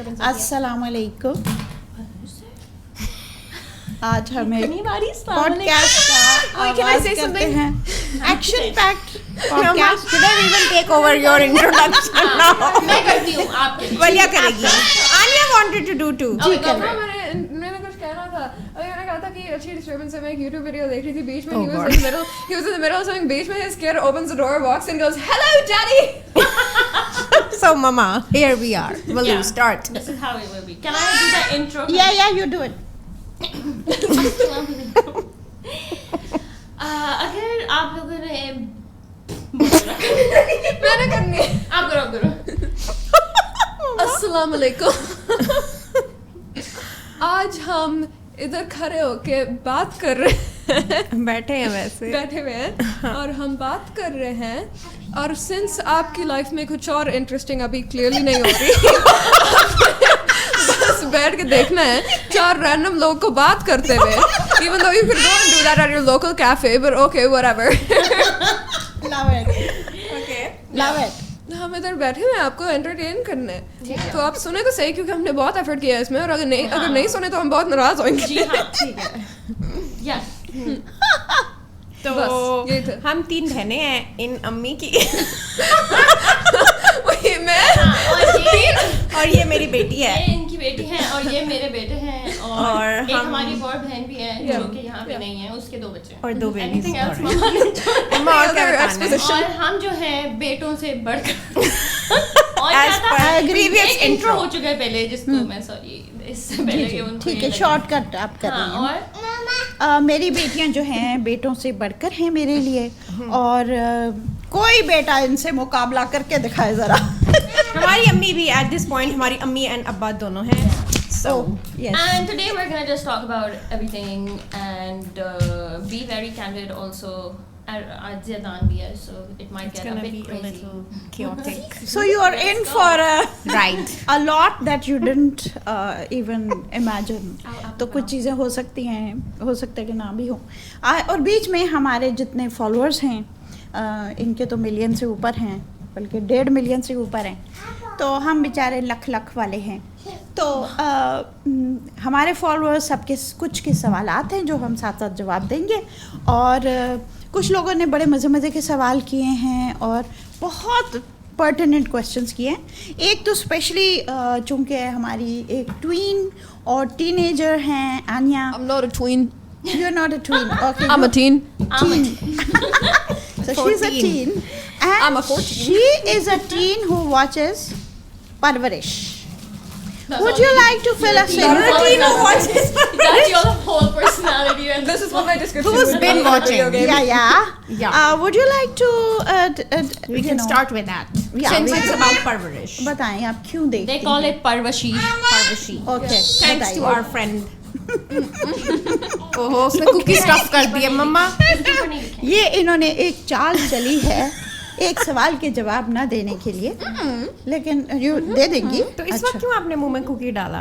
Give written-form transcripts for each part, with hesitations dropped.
अस्सलाम वालेकुम। आज हमें पॉडकास्ट का आगाज करते हैं। Action packed podcast. Today we will take over your introduction now. मैं करती हूँ आपके लिए। वलिया करेगी। Anya wanted to do too. जी कर। मैंने कुछ कहना था। अभी मैंने कहा था कि अच्छी डिस्टर्बेंस है। मैं एक YouTube वीडियो देख रही थी, बीच में Oh he God. was in the middle of something, बीच में his kid opens the door, walks in, goes, "Hello, Daddy." So Mama, here we are. Will you Yeah. start? This is how it will be. Can I do the intro? Yeah, you do it. अगर आप लोगों ने मैंने करनी है। आप करो अस्सलाम वालेकुम। आज हम इधर खड़े होके बात कर रहे हैं, बैठे हैं वैसे। बैठे हुए हैं और हम बात कर रहे हैं। और सिंस आपकी लाइफ में कुछ और इंटरेस्टिंग अभी क्लियरली नहीं हो रही, बस बैठ के देखना है चार रैंडम लोग को बात करते हुए। Even though you could go and do that at your local cafe, but okay, whatever. Love it. Okay. Love it. हम इधर बैठे हुए हैं आपको एंटरटेन करने, तो आप सुने तो सही, क्योंकि हमने बहुत एफर्ट किया है इसमें। और अगर नहीं सुने तो हम बहुत नाराज होंगे। जी हाँ, ठीक है। Yes. तो बस, यही था। हम तीन बहनें हैं इन अम्मी की वही मैं और ये मेरी बेटी ये है। इनकी बेटी है और ये मेरे बेटे हैं और एक हम- हमारी और बहन भी है जो कि यहाँ पे नहीं है, उसके 2 बच्चे हैं। और 2 बेबीज Anything else, और मम्मा ने जो- मम्मा और क्या Other बताना है? exposition. और हम जो हैं बेटों से बढ़कर और As क्या था? per previous एक intro intro. हो चुका है पहले, जिसको मैं सॉरी इससे पहले कि उनको ठीक ये है, लगे। शॉर्टकट आप कर रही हाँ, हैं। और मेरी बेटियां जो हैं बेटों से बढ़कर हैं मेरे लिए, और कोई बेटा इनसे मुकाबला करके दिखाए जरा। हमारी अम्मी भी at this point, हमारी अम्मी एंड अब्बा दोनों हैं। So Yes. And today we're gonna just talk about everything and be very candid also. आज ज़ियादान भी है, so it might it's get a gonna bit be a crazy. little chaotic. So you are in for Right. a lot that you didn't even imagine. तो कुछ चीज़ें हो सकती हैं, हो सकता है कि ना भी हो। और बीच में हमारे जितने फॉलोअर्स हैं, इनके तो मिलियन से ऊपर हैं, बल्कि 1.5 मिलियन से ऊपर हैं। तो हम बेचारे लख वाले हैं। तो हमारे फॉलोअर्स सबके कुछ के सवालात हैं जो हम साथ साथ जवाब देंगे। और कुछ लोगों ने बड़े मज़े के सवाल किए हैं और बहुत पर्टिनेंट क्वेश्चंस किए हैं। एक तो स्पेशली चूँकि हमारी एक ट्वीन और टीनेजर हैं आनिया। I'm not a tween. You're not a tween. Okay. I'm a teen. So she's a 14. teen. And I'm a 14. she is a teen who watches Parvarish. That's Would all you you- like to fill us in? You're a teen who watches That's your whole personality. And This is what my description Who's would been be. watching? Video game. Yeah. Yeah. Would you like to? We you can know, start with that. Yeah, Since we it's can. about parvarish. बताएं आप क्यों देखते They call it parvashi. Parvashi. Okay. Thanks to बताइए। our friend. ओहो, उसने cookie stuff कर दिया मम्मा। ये इन्होंने एक चाल चली है एक सवाल के जवाब ना देने के लिए, लेकिन यू दे देंगी। तो इस वक्त क्यों आपने मुंह में कुकी डाला?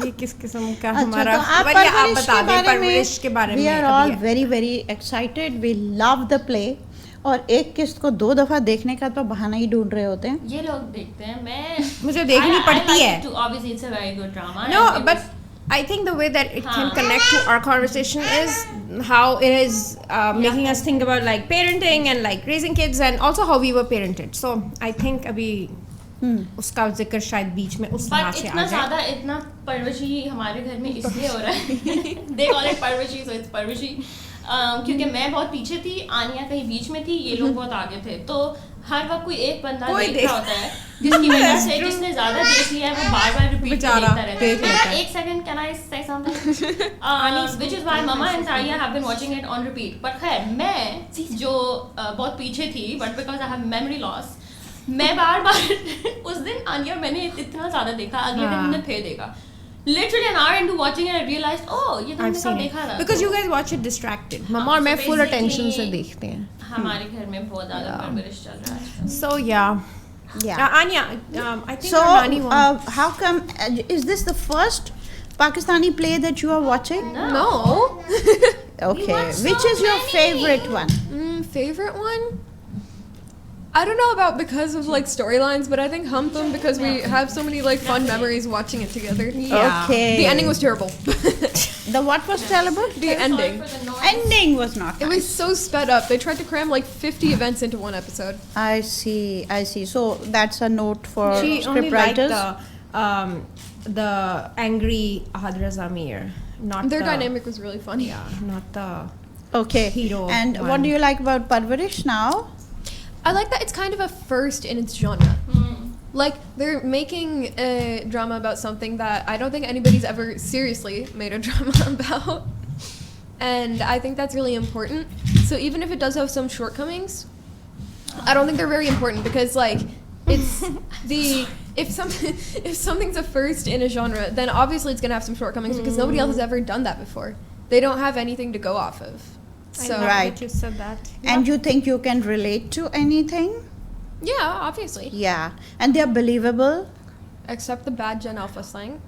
ये किस किस्म का हमारा वलिया, आप बता दें परवरिश के बारे में। We are all very excited. We love the play. और एक किस्त को 2 दफा देखने का तो बहाना ही ढूंढ रहे होते हैं। ये लोग देखते हैं, मैं मुझे देखनी पड़ती है। Obviously it's a very good drama. No, and it but was- I think the way that it can हाँ. connect to our conversation is how it is making us think about like parenting and like raising kids and also how we were parented. So I think अभी उसका जिक्र शायद बीच में उस तरह But से इतना आ जाए। ज़्यादा इतना परवशी हमारे घर में इसलिए हो रहा है They call it परवशी, so it's परवशी। क्योंकि मैं बहुत पीछे थी, आनिया कहीं बीच में थी, ये लोग बहुत आगे थे। तो हर वक्त कोई एक बंदा देख रहा होता है, जिसकी वजह से जिसने ज्यादा देख लिया है वो बार रिपीट बेचारा देखता रहता देख लेता है। है। एक सेकंड, कैन आई से something? Which is why Mama and Taya have been watching it on repeat. But खैर मैं जो बहुत पीछे थी, but because I have memory loss, मैं बार उस दिन आनिया मैंने इतना ज्यादा देखा, अगले दिन मैंने फिर देखा। Literally an hour into watching it, I realized, oh, ये तो I've हमने seen कब it देखा था। because you guys watch it distracted. मम्मा और so मैं full basically- attention से देखते हैं। हमारे घर में बहुत ज्यादा परवरिश चल रहा है आजकल। So yeah. Yeah. Anya, I think So, our nani wants. how come? Is this the first Pakistani play that you are watching? No. Okay. watch so Which is your many. favorite one? Favorite one? I don't know about because of like storylines, but I think Hum Tum because we have so many like fun memories watching it together. Yeah. Okay. The ending was terrible. The what was terrible? The ending. Ending was not. It was so sped up. They tried to cram like 50 events into one episode. I see. I see. So that's a note for She only script liked writers. the angry Ahad Raza Mir, not Their the, dynamic was really funny. Yeah, not the. Okay. Hero And one. what do you like about Parvarish now? I like that it's kind of a first in its genre. Like, they're making a drama about something that I don't think anybody's ever seriously made a drama about. And I think that's really important. So even if it does have some shortcomings, I don't think they're very important because, like, it's the... If something's a first in a genre, then obviously it's going to have some shortcomings because nobody else has ever done that before. They don't have anything to go off of. So, I love Right. that you said that. And you think you can relate to anything? yeah, obviously. Yeah. And they're believable, Except the bad Gen Alpha slang.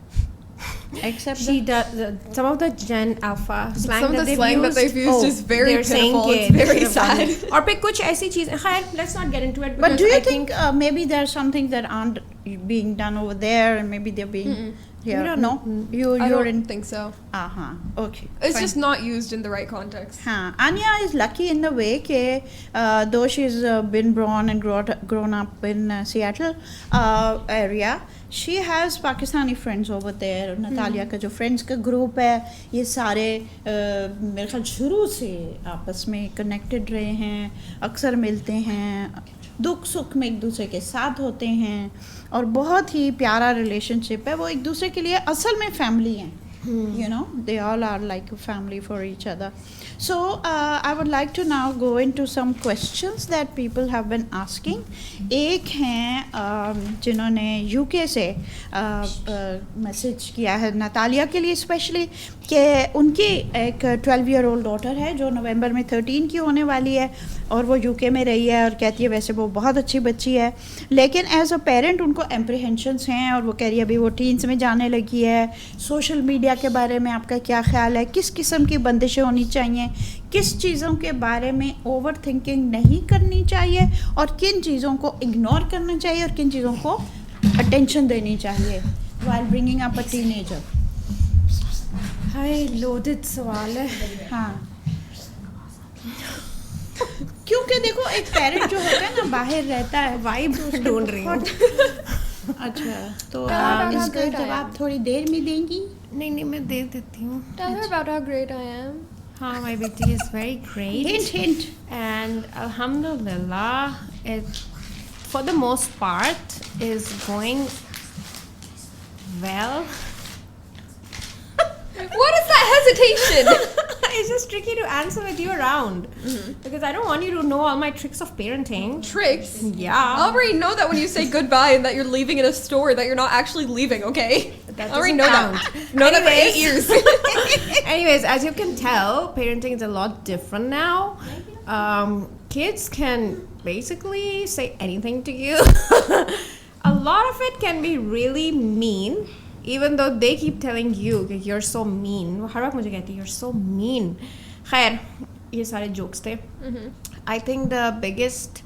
except She does some of the Gen Alpha slang Some of that the they've slang used. that they've used is very they're saying pitiful. कि It's very they should have sad. done- और फिर कुछ ऐसी चीजें खैर let's not get into it But do because you I think maybe there are some things that aren't being done over there and maybe they're being here? We don't No? know. I You're don't in... think so. Uh-huh. Okay. It's fine. just not used in the right context. Haan, Anya is lucky in the way that though she's been born and grown up in Seattle area, she has Pakistani friends over there. Natalia का जो friends का group है, ये सारे मेरे ख्याल शुरू से आपस में connected रहे हैं, अक्सर मिलते हैं, दुख सुख में एक दूसरे के साथ होते हैं और बहुत ही प्यारा रिलेशनशिप है. वो एक दूसरे के लिए असल में फैमिली हैं. You know, they all are like a family for each other. So I would like to now go into some questions that people have been asking. एक हैं जिन्होंने UK से मैसेज किया है नतालिया के लिए स्पेशली कि उनकी एक 12-year-old डॉटर है जो नवंबर में 13 की होने वाली है और वो UK में रही है और कहती है वैसे वो बहुत अच्छी बच्ची है लेकिन एज अ पेरेंट उनको एम्प्रीहेंशंस हैं और वो कह रही है अभी वो टीन्स में जाने लगी है. सोशल मीडिया के बारे में आपका क्या ख्याल है? किस किस्म की बंदिशें होनी चाहिए? किस चीज़ों के बारे में ओवर थिंकिंग नहीं करनी चाहिए और किन चीज़ों को इग्नोर करना चाहिए और किन चीज़ों को अटेंशन देनी चाहिए while bringing up a teenager? Hi loaded सवाल है. हाँ क्योंकि देखो एक पेरेंट जो होता है ना बाहर रहता है वाइब ढूंढ रही हूँ. अच्छा तो आप इसका जवाब थोड़ी देर में देंगी? नहीं मैं दे देती हूँ. Tell her about how great I am. हाँ, my बेटी is very great. Hint. And alhamdulillah, it for the most part is going well. What is that hesitation? It's just tricky to answer with you around because I don't want you to know all my tricks of parenting. Tricks? I Yeah. already know that when you say goodbye and that you're leaving in a store that you're not actually leaving, okay? That I already doesn't know count. that. Know that for 8 Anyways. years. Anyways, as you can tell, parenting is a lot different now. Kids can basically say anything to you. A lot of it can be really mean, even though they keep telling you that you're so mean. हर वक्त मुझे कहती है you're so mean. खैर ये सारे jokes थे. I think the biggest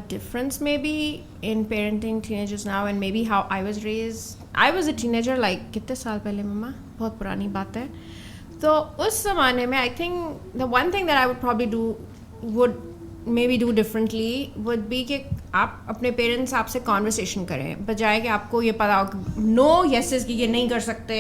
difference maybe in parenting teenagers now and maybe how I was raised. I was a teenager like कितने साल पहले मम्मा बहुत पुरानी बात है. तो उस ज़माने में I think the one thing that I would probably would maybe do differently would be कि आप अपने पेरेंट्स आपसे कॉन्वर्सेशन करें बजाय कि आपको ये पता हो नो yeses कि ये नहीं कर सकते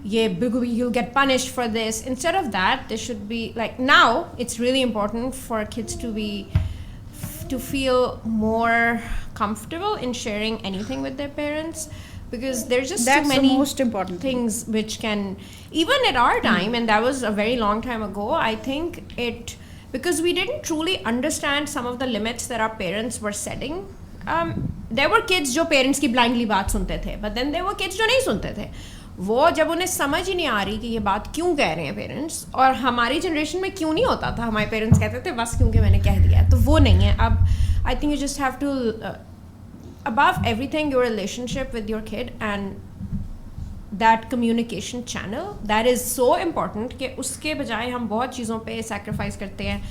ये you'll get punished for this. Instead of that there should be like now it's really important for kids to feel more comfortable in sharing anything with their parents because there's just That's too many the most important thing. things which can even at our time and that was a very long time ago. I think it because we didn't truly understand some of the limits that our parents were setting. There were kids जो parents की blindly बात सुनते थे but then there were kids जो नहीं सुनते थे. वो जब उन्हें समझ ही नहीं आ रही कि ये बात क्यों कह रहे हैं पेरेंट्स और हमारी जनरेशन में क्यों नहीं होता था हमारे पेरेंट्स कहते थे बस क्योंकि मैंने कह दिया तो वो नहीं है. अब I think you just have to above everything your relationship with your kid and that communication channel that is so important कि उसके बजाय हम बहुत चीज़ों पे sacrifice करते हैं.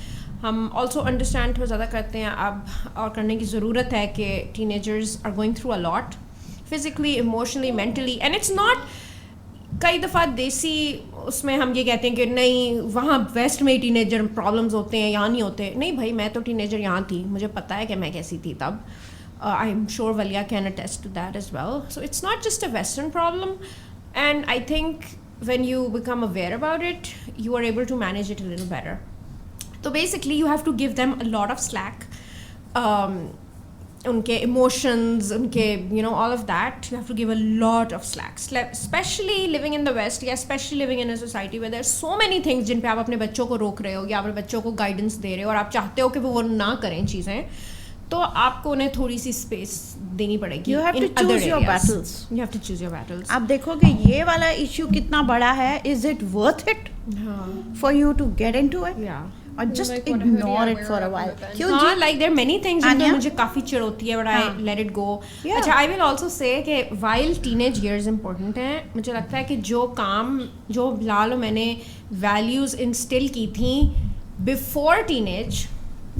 हम ऑल्सो अंडरस्टैंड थोड़ा ज़्यादा करते हैं अब, और करने की ज़रूरत है कि teenagers are going through a lot physically, emotionally, mentally, and it's not, कई दफ़ा देसी उसमें हम ये कहते हैं कि नहीं वहाँ वेस्ट में टीनेजर प्रॉब्लम्स होते हैं, यहाँ नहीं होते. नहीं भाई, मैं तो टीनेजर यहाँ थी, मुझे पता है कि मैं कैसी थी तब. I am sure Walia can attest to that as well. So it's not just a western problem, and I think when you become aware about it, you are able to manage it a little better. So basically you have to give them a lot of slack. Unke emotions, unke, you know, all of that, you have to give a lot of slack, especially living in the West, yeah, especially living in a society where there are so many things जिन पे आप अपने बच्चों को रोक रहे हो या अपने बच्चों को गाइडेंस दे रहे हो और आप चाहते हो कि वो ना करें चीज़ें, तो आपको उन्हें थोड़ी सी स्पेस देनी पड़ेगी. You have to choose your battles. You have to choose your battles. आप देखोगे ये वाला इश्यू कितना बड़ा है. Is it worth it for you to get into it? Yeah. Or just Like what a hoodie ignore I it wear for a around while. the bend. क्यों हाँ, जी? like there are many things जिनमें Anya? मुझे काफ़ी चिढ़ होती है, but I let it go. Yeah. अच्छा, I will also say कि while teenage years important हैं, मुझे लगता है कि जो काम जो बिलाल और मैंने values instill की थी before teenage,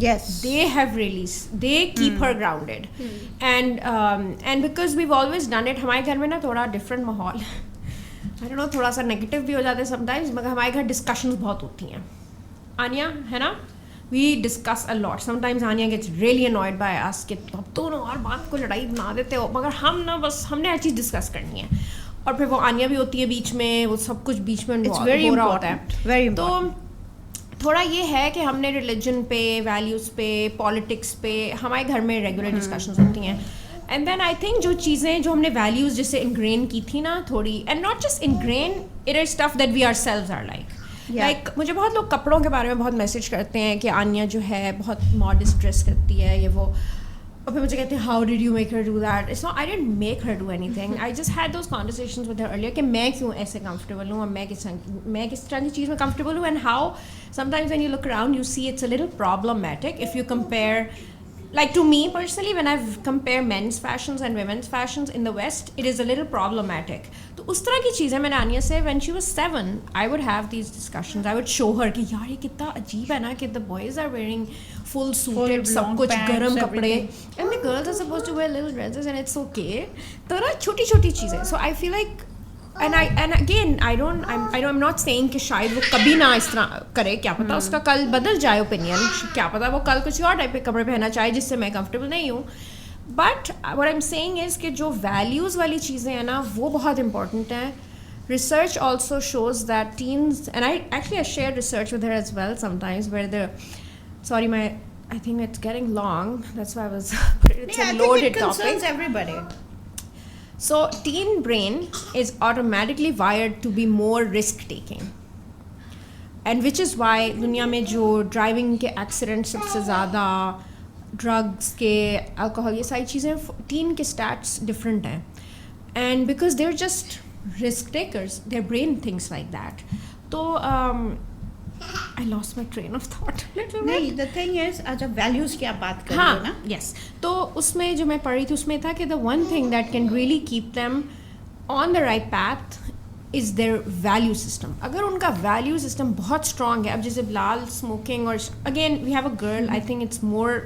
Yes. they have released, they keep her grounded. And because we've always done it, हमारे घर में ना थोड़ा different माहौल, I don't know, थोड़ा सा negative भी हो जाता है sometimes, मगर हमारे घर discussions बहुत होती हैं. आनिया है ना, we discuss a lot. Sometimes Anya gets really annoyed by us कि अब दोनों और बात को लड़ाई बना देते हो, मगर हम ना बस हमने हर चीज़ डिस्कस करनी है. और फिर वो आनिया भी होती है बीच में, वो सब कुछ बीच में It's very हो रहा होता है. important. Very important. तो थोड़ा ये है कि हमने रिलीजन पे, वैल्यूज़ पे, पॉलिटिक्स पे हमारे घर में रेगुलर डिस्कशंस होती हैं. एंड देन आई थिंक जो चीज़ें जो हमने वैल्यूज़ जैसे इनग्रेन की थी ना थोड़ी, and not just ingrain, it is stuff that we are selves are like मुझे बहुत लोग कपड़ों के बारे में बहुत मैसेज करते हैं कि आनिया जो है बहुत मॉडेस्ट ड्रेस करती है, ये वो, और फिर मुझे कहते हैं how did you make her do that. It's not, I didn't make her do anything, I just had those conversations with her earlier कि मैं क्यों ऐसे कंफर्टेबल हूँ और मैं किस तरह की चीज़ में कंफर्टेबल हूँ, and how sometimes when you look around you see it's a little problematic if you compare, like to me personally when I've compared men's fashions and women's fashions in the West, it is a little problematic. तो उस तरह की चीज़ें मैंने आनिया से when she was 7 I would have these discussions, I would show her कि यार ये कितना अजीब है ना कि the boys are wearing full suited, सब कुछ गर्म कपड़े, and the girls are supposed to wear little dresses and it's okay. तो ना छोटी छोटी चीज़ें, so I feel like and again I'm not saying कि शायद वो कभी ना इस तरह करे, क्या पता उसका कल बदल जाए ओपिनियन, क्या पता वो कल कुछ और टाइप के कपड़े पहनना चाहे जिससे मैं कंफर्टेबल नहीं हूँ. But what I am saying is कि जो वैल्यूज़ वाली चीज़ें हैं ना वो बहुत इंपॉर्टेंट हैं. Research also shows that teens, and I share research with her as well sometimes where the sorry my I think it's getting long, that's why I was it's a loaded topic. Everybody. So teen brain is automatically wired to be more risk taking, and which is why दुनिया में जो driving के accident सबसे ज़्यादा, drugs के, alcohol, ये सारी चीज़ें टीन के स्टैट्स डिफरेंट हैं, and because they are just risk takers, their brain thinks like that. तो I lost my train of thought. नहीं, the thing is, जब values की आप बात कर रहे हो ना, yes. तो उसमें जो मैं पढ़ रही थी उसमें था कि the one thing that can really keep them on the right path is their value system. अगर उनका value system बहुत strong है, अब जैसे बिलाल smoking, और again we have a girl, I think it's more,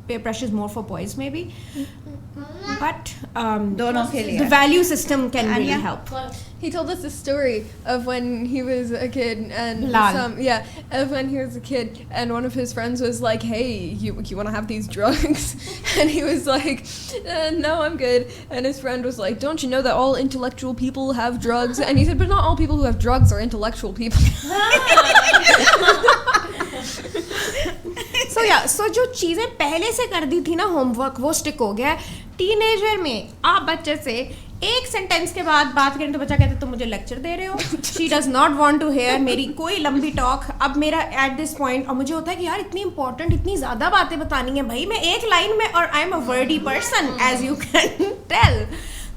peer pressure is more for boys maybe, but दोनों के लिए the value system can really help. He told us a story of when he was a kid, and Bilal. of when he was a kid, and one of his friends was like, "Hey, you want to have these drugs?" And he was like, "No, I'm good." And his friend was like, "Don't you know that all intellectual people have drugs?" And he said, "But not all people who have drugs are intellectual people." So जो चीज़ें पहले से कर दी थी ना homework, वो stick हो गया. टीनेजर में आप बच्चे से एक सेंटेंस के बाद बात करें तो बच्चा कहता है तुम मुझे लेक्चर दे रहे हो. She does not want to hear मेरी कोई लंबी टॉक. अब मेरा एट दिस पॉइंट, और मुझे होता है कि यार इतनी इंपॉर्टेंट, इतनी ज़्यादा बातें बतानी है भाई, मैं एक लाइन में, और I am a wordy person as you can tell.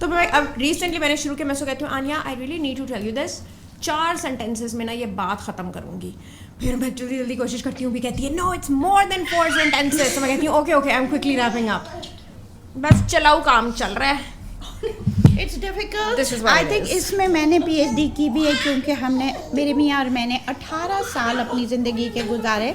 तो मैं अब रिसेंटली मैंने शुरू किया, मैं सो कहती हूँ Aaniya I really need to tell you this, 4 sentences में ना ये बात ख़त्म करूँगी. फिर मैं जल्दी जल्दी कोशिश करती हूँ, भी कहती है no it's more than 4 sentences. तो मैं कहती हूँ okay I am quickly wrapping up. बस चलाऊ काम चल रहा है. It's difficult. This is what I it think is. इसमें मैंने PhD की भी है, क्योंकि हमने, मेरे मियाँ और मैंने 18 साल अपनी ज़िंदगी के गुजारे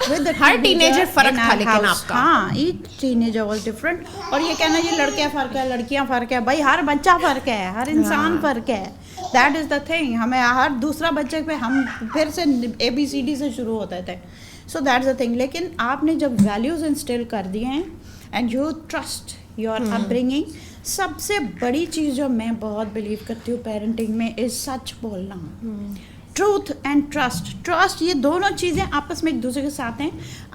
विद हर teenager फर्क था लेकिन आपका। हाँ, ईच टीनेजर वाज डिफरेंट। और ये कहना ये लड़के फ़र्क है, लड़कियाँ फ़र्क है, भाई हर बच्चा फ़र्क है, हर इंसान फ़र्क है। That is the thing. हमें हर दूसरा बच्चे पे हम फिर से ABCD से शुरू होते थे। So that's the thing. लेकिन आपने जब वैल्यूज़ इंस्टिल कर दिए हैं and you trust your upbringing, सबसे बड़ी चीज़ जो मैं बहुत बिलीव करती हूँ पेरेंटिंग में इज़ सच बोलना। ट्रूथ एंड ट्रस्ट, ये दोनों चीज़ें आपस में एक दूसरे के साथ हैं।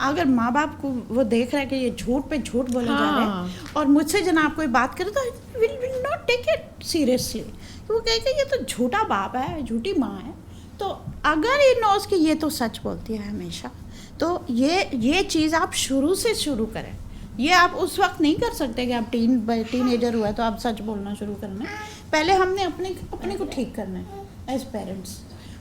अगर माँ बाप को वो देख रहे हैं कि ये झूठ पे झूठ बोले जा रहे हैं और मुझसे जनाब कोई बात करे तो will not take it seriously. वो कहेगा ये तो झूठा बाप है, झूठी माँ है। तो अगर ये नोज कि ये तो सच बोलती है हमेशा, तो ये चीज़ आप शुरू से शुरू करें। ये आप उस वक्त नहीं कर सकते कि आप टीनेजर हुआ तो आप सच बोलना शुरू करना है। पहले हमने अपने को ठीक करना है एज पेरेंट्स।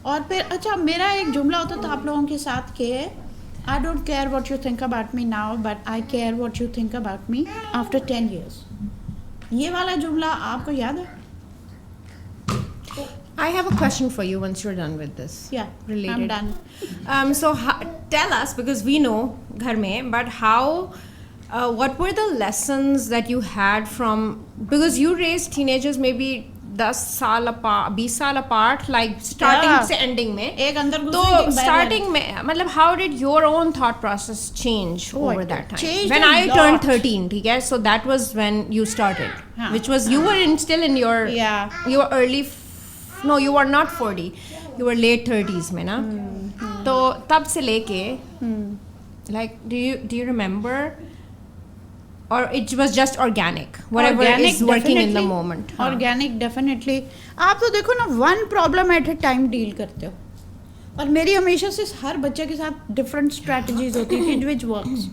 और फिर अच्छा, मेरा एक जुमला होता था आप लोगों के साथ कि I don't care what you think about me now, but I care what you think about me after 10 years। ये वाला जुमला आपको याद है? I have a question for you once you're done with this. Yeah, related. I'm done. So tell us, because we know घर में, but how, what were the lessons that you had from, because you raised teenagers maybe 10 साल apart, 20 साल apart, like starting Yeah. से ending में. एक अंदर तो घुसे, एक बाहर starting में मतलब how did your own thought process change Oh, over it that time? changed When a I turned lot. 13, ठीक है, so that was when you started, हाँ. which was you were still in your Yeah. you were early. No, you were not 40. You were late 30s में ना. तो तब से लेके like do you remember, or it was just organic, whatever is working in the moment? हाँ. Organic definitely. आप तो देखो ना, one problem at A time deal करते हो। और मेरी हमेशा से हर बच्चे के साथ डिफरेंट स्ट्रैटेजीज होती थी विच वर्क्स।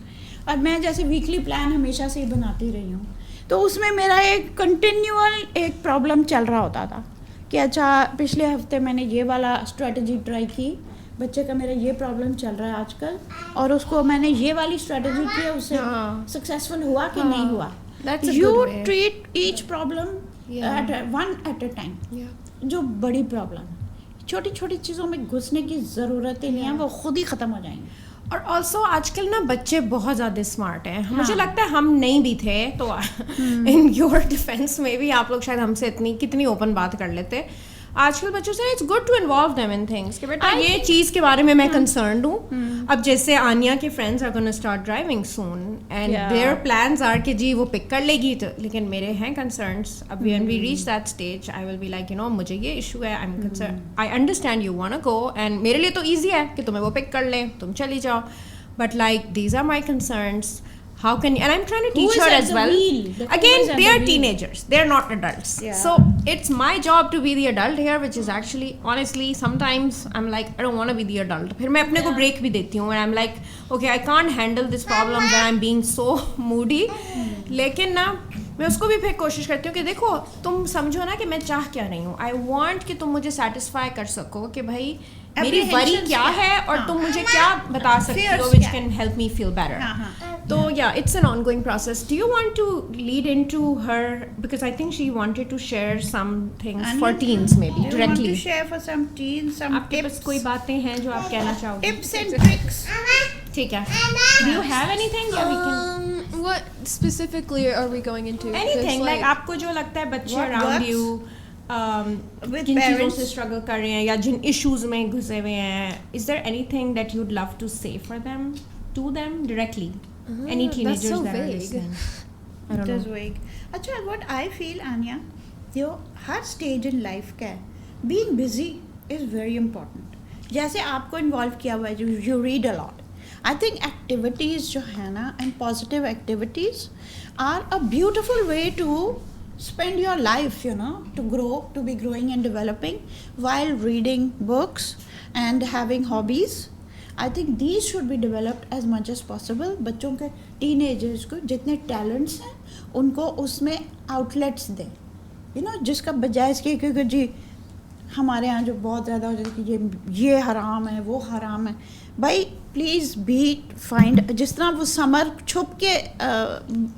और मैं जैसे वीकली प्लान हमेशा से ही बनाती रही हूँ, तो उसमें मेरा एक कंटिन्यूअल एक प्रॉब्लम चल रहा होता था कि अच्छा पिछले हफ्ते मैंने ये वाला स्ट्रेटजी ट्राई की, बच्चे का मेरा ये प्रॉब्लम चल रहा है आजकल, और उसको मैंने ये वाली स्ट्रेटजी की है, उससे सक्सेसफुल हुआ कि नहीं हुआ। That's a you good way. Treat each problem one at a time. जो बड़ी प्रॉब्लम, छोटी छोटी चीज़ों में घुसने की ज़रूरत ही नहीं है, वो खुद ही ख़त्म हो जाएंगे। और ऑल्सो आजकल ना बच्चे बहुत ज़्यादा स्मार्ट हैं। मुझे लगता है हम नहीं भी थे तो इन योर डिफेंस में भी आप लोग शायद हमसे कितनी ओपन बात कर लेते। आजकल बच्चों से it's good to involve them in things कि बेटा ये चीज़ के बारे में मैं कंसर्न्ड हूँ। अब जैसे आनिया के friends are gonna start driving soon and their plans are कि जी वो पिक कर लेगी, तो लेकिन मेरे हैं कंसर्न्स। अब when we reach that stage I will be like you know मुझे ये इशू है, I am concern, I understand you want to go and मेरे लिए तो ईजी है कि तुम्हें वो पिक कर ले, तुम चली जाओ, but like these are my concerns. How can you, and I'm trying to teach her as well. Again, they are teenagers. They are not adults. Yeah. So it's my job to be the adult here, which is actually, honestly, sometimes I'm like, I don't want to be the adult. फिर मैं अपने को break भी देती हूँ, and I'm like, okay, I can't handle this problem when I'm being so moody. लेकिन ना मैं उसको भी फिर कोशिश करती हूँ कि देखो तुम समझो ना कि मैं चाह क्या रही हूँ. I want कि तुम मुझे satisfy कर सको कि भाई मेरी वरी क्या है और तुम मुझे क्या बता सकती हो which can help me feel better. So yeah, it's an ongoing process. Do you want to lead into her, because I think she wanted to share some things for teens maybe Do you directly. want to share for some teens some आपके पास कोई बातें हैं जो आप कहना चाहोगे? tips and tricks? ठीक है. Do you have anything? Yeah, we can. What specifically are we going into? 'Cause, Anything like आपको जो लगता है बच्चे What around works? you With जिन चीज़ों parents? से स्ट्रगल कर रहे हैं या जिन इश्यूज में घुसे हुए हैं, is there anything that you'd love to say for them, to them directly? Any that's teenagers so that are vague. listening? I It don't is know. vague. अच्छा, what I feel, Anya, जो हर stage in life का है, being busy is very important. जैसे आपको involve किया हुआ है, you read a lot. I think activities जो है ना, and positive activities are a beautiful way to spend your life, you know, to grow, to be growing and developing while reading books and having hobbies. I think these should be developed as much as possible. बच्चों के teenagers को जितने talents हैं उनको उसमें outlets दें, you know, जिसका बजाय इसके क्योंकि जी हमारे यहाँ जो बहुत ज़्यादा हो जाता है कि ये हराम है वो हराम है, भाई प्लीज़ बीट फाइंड, जिस तरह वो समर छुप के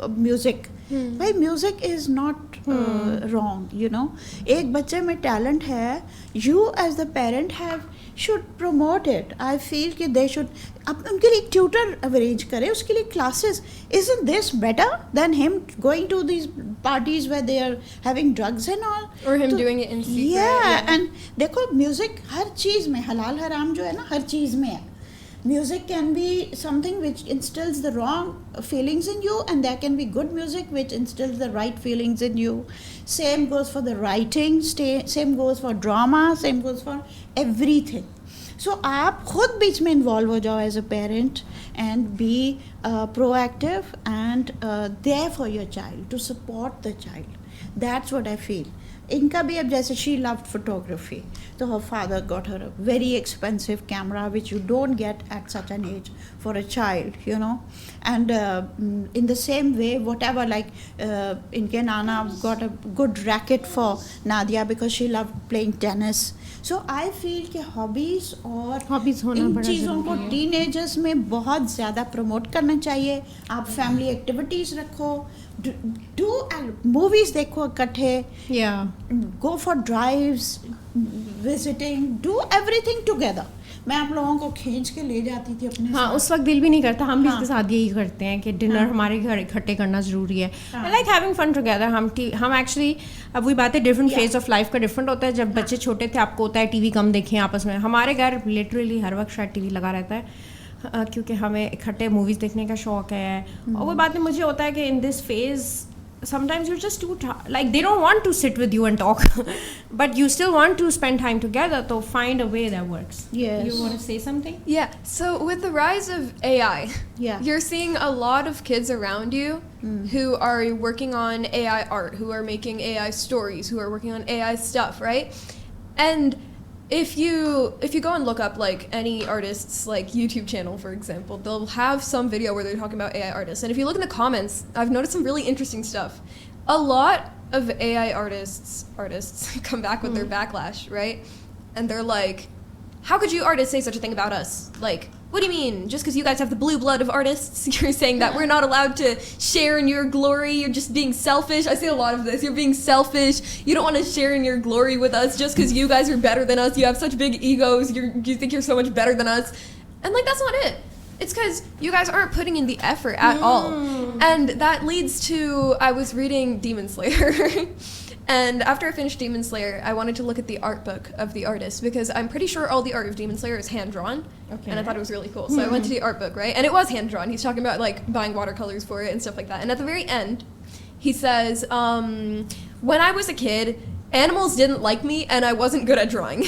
म्यूज़िक, भाई music is not wrong, you know. एक बच्चे में टैलेंट है, you as the parent have should promote it. I feel कि दे शुड, आप उनके लिए ट्यूटर अरेंज करें, उसके लिए classes. Isn't this better than him going to these parties where they are having drugs and all, Or him doing it in secret. yeah. And देखो music हर चीज़ में, हलाल हराम जो है ना हर चीज़ में है. Music can be something which instills the wrong feelings in you, and there can be good music which instills the right feelings in you. Same goes for the writing, same goes for drama, same goes for everything. So आप खुद बीच में involve हो जाओ as a parent and be proactive and there for your child, to support the child. That's what I feel. इनका भी अब जैसे she loved photography, so her father got her a very expensive camera which you don't get at such an age for a child, you know. And in the same way, whatever, like इनके नाना got a good racket for Nadia because she loved playing tennis. So I feel कि hobbies और Hobbies होना इन बड़ा चीज़ों को ज़रूरी है। Teenagers में बहुत ज़्यादा प्रमोट करना चाहिए. आप फैमिली एक्टिविटीज़ रखो, डू मूवीज़ देखो इकट्ठे, Yeah. go for drives, visiting, do everything together. मैं आप लोगों को खींच के ले जाती थी अपने हाँ, साथ. उस वक्त दिल भी नहीं करता. हम भी हाँ. इसके साथ यही करते हैं कि डिनर हाँ. हमारे घर इकट्ठे करना ज़रूरी है. हाँ. I like having fun together. हम एक्चुअली, अब वही बात है, different Yeah. Phase of life का डिफरेंट होता है. जब बच्चे छोटे थे आपको होता है टीवी कम देखें आपस में. हमारे घर लिटरली हर वक्त शायद टीवी लगा रहता है क्योंकि हमें इकट्ठे मूवीज़ देखने का शौक है. और वो बात में मुझे होता है कि in this phase sometimes you're just too like they don't want to sit with you and talk but you still want to spend time together, so find a way that works. Yes. You want to say something? Yeah, so with the rise of AI, Yeah. you're seeing a lot of kids around you who are working on AI art, who are making AI stories, who are working on AI stuff, right? And if you go and look up like any artist's like YouTube channel, for example, they'll have some video where they're talking about AI artists. And if you look in the comments, I've noticed some really interesting stuff. A lot of AI artists come back with their backlash, right? And they're like, how could you artists say such a thing about us? Like, what do you mean? Just because you guys have the blue blood of artists, you're saying that we're not allowed to share in your glory? You're just being selfish? I see a lot of this. You're being selfish. You don't want to share in your glory with us just because you guys are better than us. You have such big egos. You think you're so much better than us. And, like, that's not it. It's because you guys aren't putting in the effort at all. And that leads to, I was reading Demon Slayer. And after I finished Demon Slayer, I wanted to look at the art book of the artist because I'm pretty sure all the art of Demon Slayer is hand-drawn. Okay. And I thought it was really cool. So I went to the art book, right? And it was hand-drawn. He's talking about, like, buying watercolors for it and stuff like that. And at the very end, he says, when I was a kid, animals didn't like me and I wasn't good at drawing.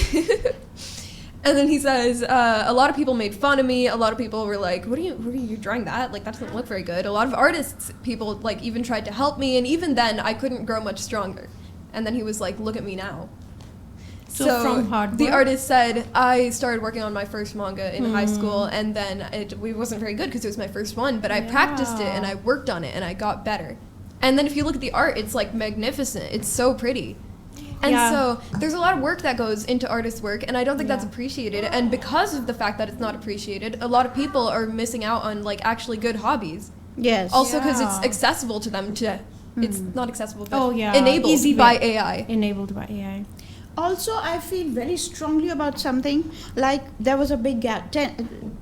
And then he says, a lot of people made fun of me. A lot of people were like, what are you drawing that? Like, that doesn't look very good. A lot of artists, people, like, even tried to help me. And even then, I couldn't grow much stronger. And then he was like, look at me now. So from hard the work? artist said, I started working on my first manga in high school. And then it wasn't very good because it was my first one. But I practiced it and I worked on it and I got better. And then if you look at the art, it's, like, magnificent. It's so pretty. And Yeah. so there's a lot of work that goes into artist work, and I don't think that's appreciated. And because of the fact that it's not appreciated, a lot of people are missing out on, like, actually good hobbies. Yes. Also because it's Yeah. accessible to them to, it's not accessible, but Oh, yeah. enabled Easy by way. AI. Enabled by AI. Also, I feel very strongly about something, like there was a big gap,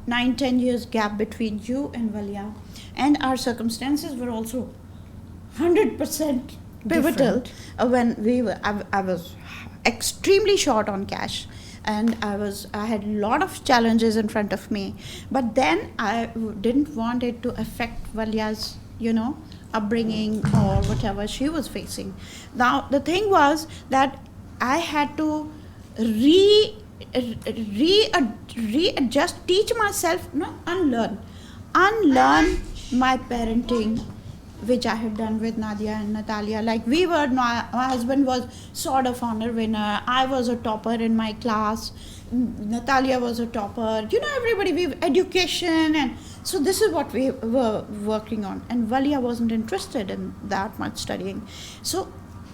9-10 years gap between you and Valia, and our circumstances were also 100% pivotal. When I was extremely short on cash, and I had a lot of challenges in front of me, but then I didn't want it to affect Valia's, upbringing or whatever she was facing. Now the thing was that I had to readjust, teach myself, unlearn my parenting, which I had done with Nadia and Natalia. Like my husband was Sword of Honor winner. I was a topper in my class. Natalia was a topper. Everybody, education, and so this is what we were working on. And Valia wasn't interested in that much studying. So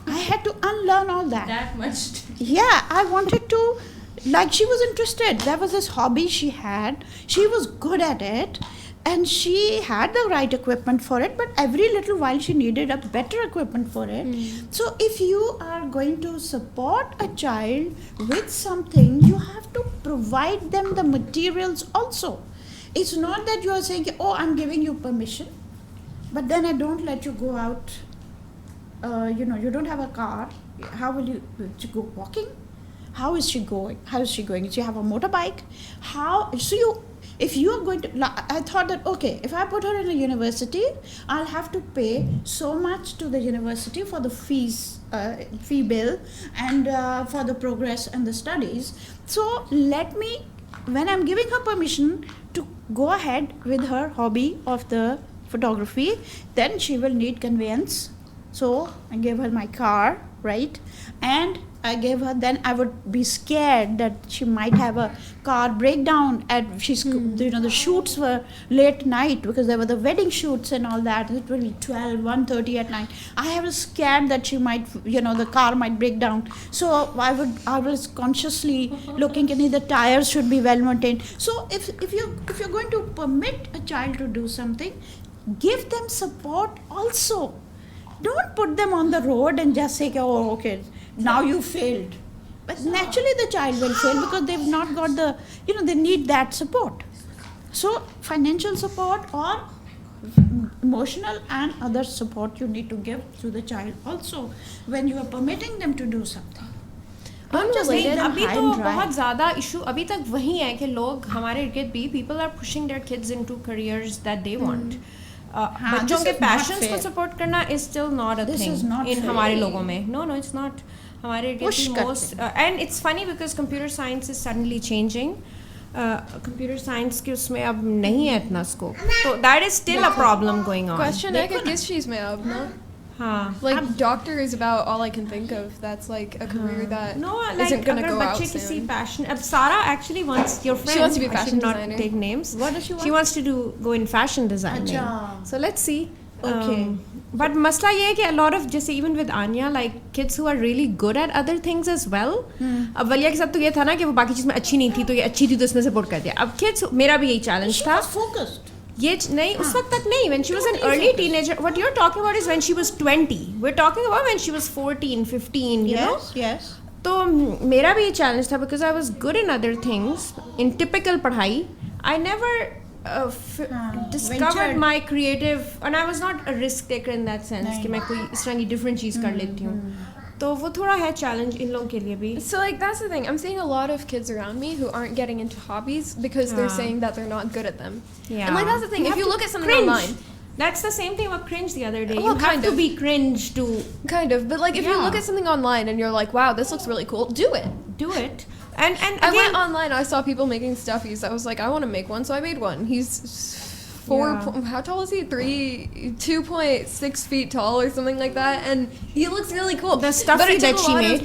I had to unlearn all that. That much. Yeah, I wanted to like she was interested. There was this hobby she had. She was good at it, and she had the right equipment for it. But every little while she needed a better equipment for it. So if you are going to support a child with something, you have to provide them the materials also. It's not that you are saying, oh, I'm giving you permission, but then I don't let you go out. You don't have a car. How will you go walking? How is she going? How is she going? Does she have a motorbike? If you are going to, I thought that, okay, if I put her in a university, I'll have to pay so much to the university for the fee bill, and for the progress and the studies. So let me, when I'm giving her permission to go ahead with her hobby of the photography, then she will need conveyance. So I gave her my car, right? And I gave her, then I would be scared that she might have a car breakdown the shoots were late night because there were the wedding shoots and all that. It will be 1:30 at night. I was scared that she might, the car might break down. So I was consciously looking at the tires should be well maintained. So if you're going to permit a child to do something, give them support also. Don't put them on the road and just say, oh, okay, now you failed. But naturally the child will fail because they've not got they need that support. So financial support or emotional and other support you need to give to the child also when you are permitting them to do something. Don't just leave them अभी high तो and dry. बहुत ज़्यादा issue अभी तक वही है कि लोग हमारे इर्द भी people are pushing their kids into careers that they want. बच्चों this के is not passions को fair. support करना is still not a This thing is not in fair. हमारे लोगों में. No, it's not. हमारे इर्द Push भी करते most and it's funny because computer science is suddenly changing. Computer science के उसमें अब नहीं है इतना scope. So that is still a problem going on. Question है कि किस चीज़ में अब ना? हाँ. Like doctor is about all I can think of. That's like a career that No, like isn't gonna अगर go out बच्चे किसी soon. passion अब Sarah actually wants your friend. She wants to be a I should fashion not designer. take names. What does she want? She wants to go in fashion designing. अच्छा. So let's see. Okay. But मसला ये है कि a lot of जैसे even with Anya like kids who are really good at other things as well. अब वलिया के साथ तो ये था ना कि वो बाकी चीज़ में अच्छी नहीं थी तो ये अच्छी थी तो इसने सपोर्ट कर दिया. अब kids मेरा भी यही challenge She था. was focused. ये नहीं उस वक्त तक नहीं. When she was an early teenager, what you're talking about is when she was 20. We're talking about when she was 14, 15. You know. Yes. तो मेरा भी ये challenge था because I was good in other things. In typical पढ़ाई, I never discovered ventured. my creative, and I was not a risk taker in that sense कि मैं कोई इस तरह की different चीज़ कर लेती हूँ. तो वो थोड़ा है challenge इन लोगों के लिए भी. So like that's the thing. I'm seeing a lot of kids around me who aren't getting into hobbies because they're saying that they're not good at them. Yeah. And like that's the thing. You If have you to look at something cringe. online, That's the same thing about cringe the other day. Well, You have kind to of. be cringe to kind of, but like if you Yeah. look at something online and you're like, wow, this looks really cool, do it. do it. And I again, went online. I saw people making stuffies. I was like, I want to make one, so I made one. He's Yeah. how tall is he? 2.6 feet tall or something like that, and he looks really cool. The stuffy But it took that a she lot made.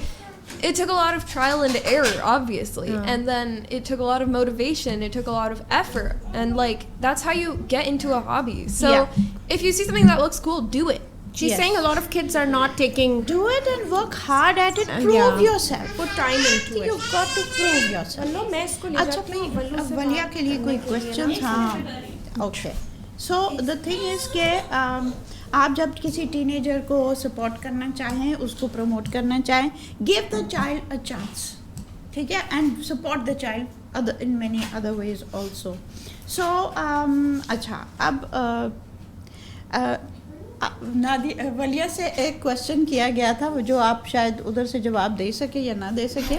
it took a lot of trial and error, obviously, and then it took a lot of motivation. It took a lot of effort, and like that's how you get into a hobby. So Yeah. if you see something that looks cool, do it. she's Yes. saying a lot of kids are not taking Do it and work hard at it. Prove Yeah. yourself. put time into it. You've got to prove yourself. चलो मैं इसको ले अच्छा जाती हूँ वल्लू अब से वलिया बात के लिए कोई करने के लिए क्वेश्चन ना। हाँ okay so the thing is के आप जब किसी टीनेजर को सपोर्ट करना चाहें उसको प्रमोट करना चाहें give the child a chance ठीक है and support the child in many other ways also so अच्छा अब वलिया से एक क्वेश्चन किया गया था वो जो आप शायद उधर से जवाब दे सके या ना दे सके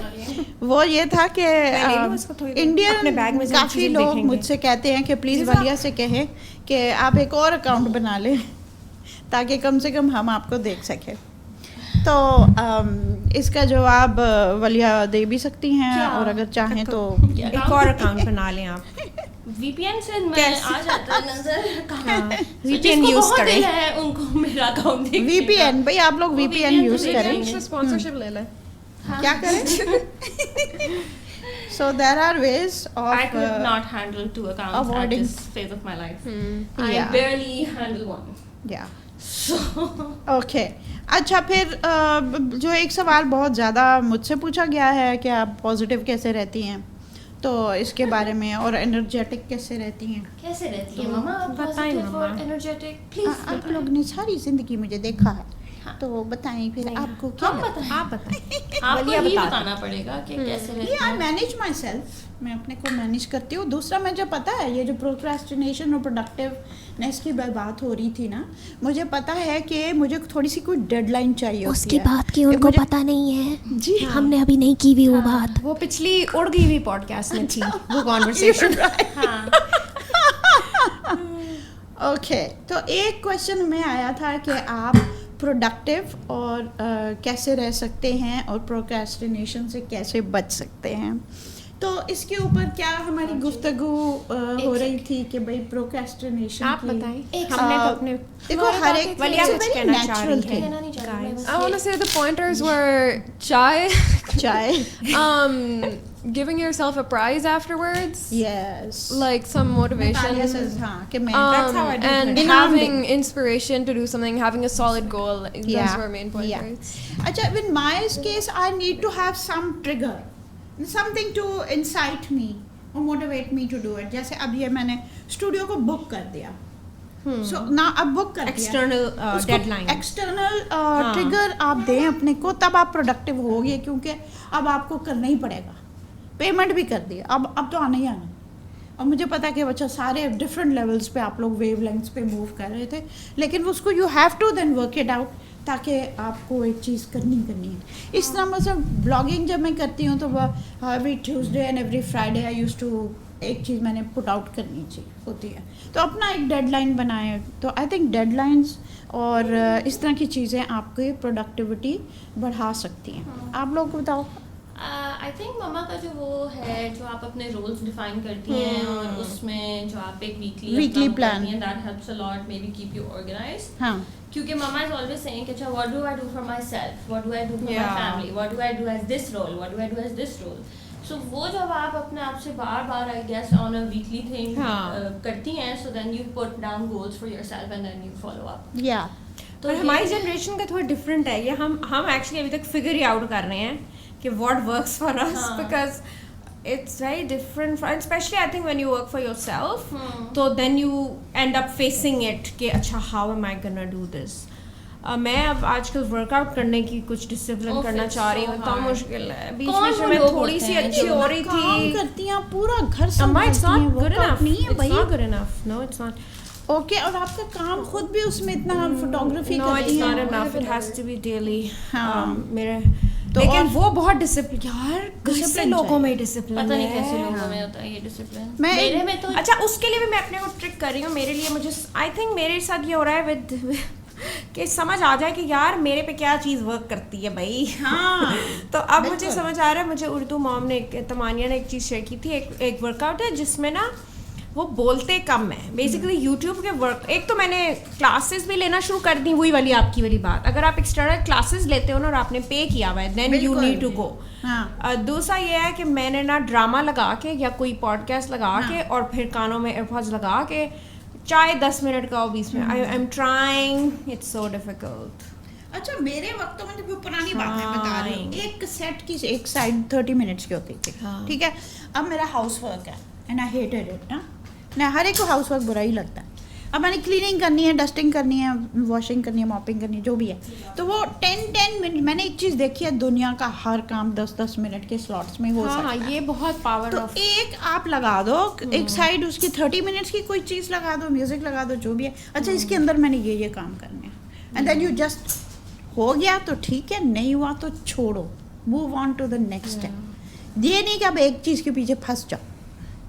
वो ये था कि ले लूँ इसको थोड़ी देर? अपने बैग में इंडियन से काफ़ी चीज़ें लोग देखेंगे। मुझसे कहते हैं कि प्लीज़ वलिया से कहें कि आप एक और अकाउंट बना लें ताकि कम से कम हम आपको देख सकें तो इसका जवाब वलिया दे भी सकती हैं क्या? और अगर चाहें तो एक और अकाउंट बना लें आप. VPN से मैं आ जाता है नजर कहाँ VPN जिसको use बहुत करें. दिल है उनको मेरा अकाउंट देखने का। VPN भाई आप लोग VPN VPN यूज़ से करें देखेंगे। से स्पॉन्सरशिप ले ले. क्या करें So there are ways of I could not handle 2 accounts at avoiding- this phase of my life. I Yeah. barely handle one. Yeah. Okay अच्छा फिर जो एक सवाल बहुत ज़्यादा मुझसे पूछा गया है कि आप पॉजिटिव कैसे रहती हैं, तो इसके बारे में, और एनर्जेटिक कैसे रहती हैं? कैसे रहती है मम्मा आप बताएं पॉजिटिव मम्मा। और एनर्जेटिक प्लीज आप लोग ने सारी ज़िंदगी मुझे देखा है, तो बताएं फिर आपको क्या हम लगता है? बताएं आप बताएं। आपको बलिया ही बता बताना पड़ेगा कि कैसे रहती आई है। मैनेज माई सेल्फ, मैं अपने को मैनेज करती हूँ। दूसरा मुझे पता है ये जो प्रोक्रेस्टिनेशन और प्रोडक्टिवनेस की बात हो रही थी ना, मुझे पता है कि मुझे थोड़ी सी कोई डेडलाइन चाहिए होती उसकी है। बात की उनको मुझे- पता नहीं है जी हमने अभी नहीं की हुई वो बात। वो पिछली उड़ गई हुई पॉडकास्ट में थी वो कॉन्वर्सेशन। हाँ ओके तो एक क्वेश्चन में आया था कि आप प्रोडक्टिव और कैसे रह सकते हैं और प्रोक्रेस्टिनेशन से कैसे बच सकते हैं, तो इसके ऊपर क्या हमारी गुफ्तगू हो रही थी कि भाई प्रोक्रेस्टिनेशन आप की बताएं। हमने तो अपने देखो हर एक वलिया it's a कुछ very कहना चाह natural रही है। thing. कहना नहीं चाहती मैं, बस I want to ये- say the pointers were chai, चाय giving yourself a prize afterwards, yes like some motivation, हाँ कि मैं That's how I do and it. having Demanding. inspiration to do something, having a solid goal. Those Yeah. were main Yeah. pointers. अच्छा in my case I need to have some trigger, something to incite me or motivate me to do it. जैसे अब ये मैंने studio को book कर दिया, सो ना अब बुक कर External, deadline. एक्सटर्नल ट्रिगर आप दें अपने को, तब आप प्रोडक्टिव होगे, क्योंकि अब आपको करना ही पड़ेगा। पेमेंट भी कर दिया, अब तो आना ही आना। और मुझे पता है कि बच्चा सारे डिफरेंट लेवल्स पे आप लोग वेव लेंथ्स पे मूव कर रहे थे, लेकिन उसको you have to then work it out, ताकि आपको एक चीज़ करनी है। इस तरह मतलब ब्लॉगिंग जब मैं करती हूँ तो वह every Tuesday and every Friday I use to एक चीज़ मैंने पुट आउट करनी चाहिए होती है, तो अपना एक डेडलाइन बनाए। तो आई थिंक डेडलाइंस और इस तरह की चीज़ें आपकी प्रोडक्टिविटी बढ़ा सकती हैं। आप लोग को बताओ। आई थिंक मम्मा का जो वो है, जो आप अपने रोल्स डिफाइन करती हैं और उसमें जो आप एक weekly plan. That helps a lot, may be keep you organised. हाँ क्योंकि मम्मा इज ऑलवेज सेइंग कि अच्छा what do I do for my self, what do I do for my Yeah. Family, what do I do as this role, what do I do as this role. So वो जब आप अपने आप से बार बार I guess on a weekly thing हाँ. करती हैं, सो then you put down goals for yourself and then you follow up. या तो हमारी जनरेशन का थोड़ा डिफरेंट है ये। हम एक्चुअली अभी तक फिगर ही आउट कर रहे हैं कि व्हाट वर्क्स फॉर अस, हाँ. Because it's very different for, and especially I think when you work for yourself, Hmm. so then you end up facing it कि अच्छा how am I gonna do this. मैं अब आजकल workout करने की कुछ discipline Oh, करना it's चाह रही so हूँ, तो hard. मुश्किल है। बीच कौन बीच वो में मैं लोग थोड़ी होते सी हैं अच्छी जो हो रही काम थी। करती हैं, पूरा घर अम्मा it's संभालती हैं, not good workout enough. नहीं है It's भाई। not good enough. No, it's not. Okay और आपका काम खुद भी उसमें इतना फोटोग्राफी No, करती it's है। not enough. It has to be daily. हाँ. मेरे तो लेकिन और- वो बहुत डिसिप्लिन यार, कैसे Discipline लोगों में चाहिए। डिसिप्लिन पता नहीं कैसे लोगों में होता है ये डिसिप्लिन। मैं- मेरे में तो अच्छा उसके लिए भी मैं अपने को ट्रिक कर रही हूँ। मेरे लिए मुझे आई थिंक मेरे साथ ये हो रहा है विद कि समझ आ जाए कि यार मेरे पे क्या चीज़ वर्क करती है भाई। हाँ तो अब मुझे समझ आ रहा है। मुझे उर्दू मॉम ने तमानिया ने एक चीज़ शेयर की थी, एक वर्कआउट है जिसमें ना वो बोलते कम है। बेसिकली यूट्यूब के वर्क, एक तो मैंने क्लासेस भी लेना शुरू कर दी, वही वाली आपकी वाली बात। अगर आप एक्सटर्नल क्लासेस लेते हो ना और आपने पे किया हुआ है देन यू बिल्कुल। Need to go. हाँ दूसरा ये है कि मैंने ना ड्रामा लगा के या कोई पॉडकास्ट लगा के और फिर कानों में एयरपॉड्स लगा के चाहे 10 मिनट का हो 20 minute. I am trying, it's so difficult. अच्छा मेरे वक्त में तो पुरानी बात मैं बता रही हूँ, एक सेट की एक साइड 30 मिनट्स की होती थी। हाँ. ठीक है, अब मेरा हाउस वर्क है एंड आई हेटेड इट ना, हर एक को हाउस वर्क बुरा ही लगता है। अब मैंने क्लीनिंग करनी है, डस्टिंग करनी है, वॉशिंग करनी है, मॉपिंग करनी है, जो भी है, तो वो 10 मिनट। मैंने एक चीज़ देखी है, दुनिया का हर काम 10 मिनट के स्लॉट्स में हो हाँ सकता हाँ, है। ये बहुत पावर तो ऑफ। एक आप लगा दो, एक साइड उसकी 30 मिनट्स की कोई चीज़ लगा दो, म्यूजिक लगा दो, जो भी है। अच्छा इसके अंदर मैंने ये काम करने हैं एंड देन यू जस्ट हो गया तो ठीक है, नहीं हुआ तो छोड़ो, move on to the next step. ये नहीं कि आप एक चीज़ के पीछे फंस जाओ,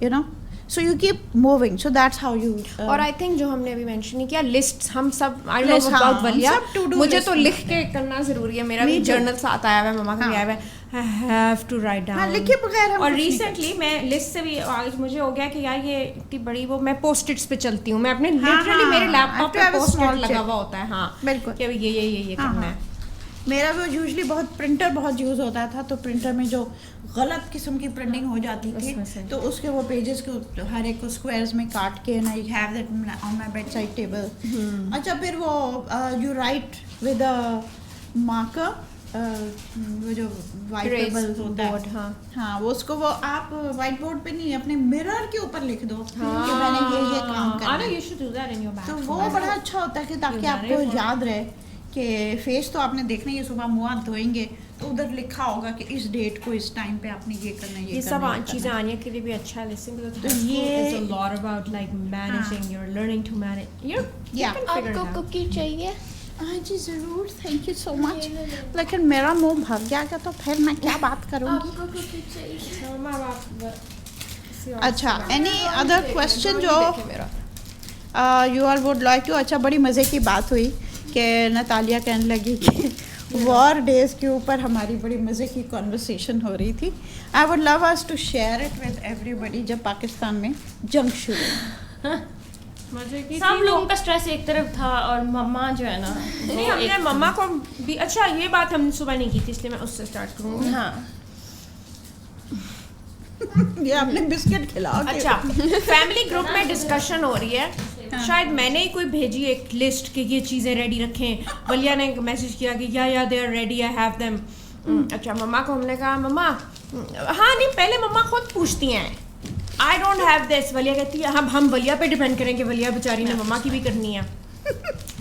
you know, so you keep moving, so that's how you. और आई थिंक जो हमने अभी मेंशन नहीं किया, लिस्ट। हम सब आई नो List, हाँ, अबाउट वलिया, सब to do मुझे list तो में लिख के करना जरूरी है। मेरा Me भी too. जर्नल साथ आया हुआ है, मम्मा का भी हाँ. आया हुआ है। I have to write down. हाँ, लिखे बगैर हम और कुछ नहीं रिसेंटली मैं लिस्ट से भी आज मुझे हो गया कि यार ये इतनी बड़ी वो, मैं पोस्ट इट्स पे चलती हूँ। मैं अपने हाँ, लिटरली हाँ, मेरे I लैपटॉप have to पे have a पोस्ट small लगा chip. हुआ होता है। हाँ बिल्कुल। कि अभी ये हाँ, करना हाँ. है। मेरा वो यूजुअली बहुत प्रिंटर बहुत यूज़ होता था, तो प्रिंटर में जो गलत किस्म की प्रिंटिंग हो जाती थी तो उसके वो पेजेस को हर एक को स्क्वायर्स में काट के ना, I have that on my bed side table. अच्छा, फिर वो you right with a marker, वो जो वाइट टेबल होता है, हाँ वो उसको वो आप व्हाइट बोर्ड पे नहीं, अपने मिरर के ऊपर लिख दो कि मैंने ये काम करना है. you should do that in your तो bathroom. वो बड़ा अच्छा होता है कि ताकि आपको याद रहे कि फेस तो आपने देखना ही है, सुबह मुँह हाथ धोएंगे तो उधर लिखा होगा कि इस डेट को इस टाइम पे आपने ये करना है, ये सब चीज़ें आने के लिए भी अच्छा है. Listen, because ये- it's a lot about like managing. You're learning to manage. You can figure it out. Cookie चाहिए? हाँ जी ज़रूर, थैंक यू सो मच. लेकिन मेरा मुंह भर गया क्या, तो फिर मैं क्या बात करूँगी. कुकी चाहिए? So, माँ बाप अच्छा, एनी अदर क्वेश्चन जो you are would like to. अच्छा, बड़ी मज़े की बात हुई कि नतालिया कहने लगी कि वॉर डेज के ऊपर हमारी बड़ी मज़े की कॉन्वर्सेशन हो रही थी. I would love us to share it with everybody. जब पाकिस्तान में जंग शुरू, मजे की सब लोगों का स्ट्रेस एक तरफ था और मम्मा जो है ना, नहीं, हमने मम्मा को भी, अच्छा ये बात हमने सुबह नहीं की थी इसलिए मैं उससे स्टार्ट करूँगी. हाँ ये आपने बिस्किट खिलाओ. अच्छा, फैमिली ग्रुप में डिस्कशन हो रही है. शायद मैंने ही कोई भेजी एक लिस्ट कि ये चीज़ें रेडी रखें. वलिया ने मैसेज किया कि या they are ready, I have them. अच्छा, मम्मा को हमने कहा मम्मा, हाँ नहीं, पहले मम्मा खुद पूछती हैं आई डोंट हैव दिस. वलिया कहती है हम वलिया पे डिपेंड करेंगे, वलिया बेचारी ने मम्मा की भी करनी है.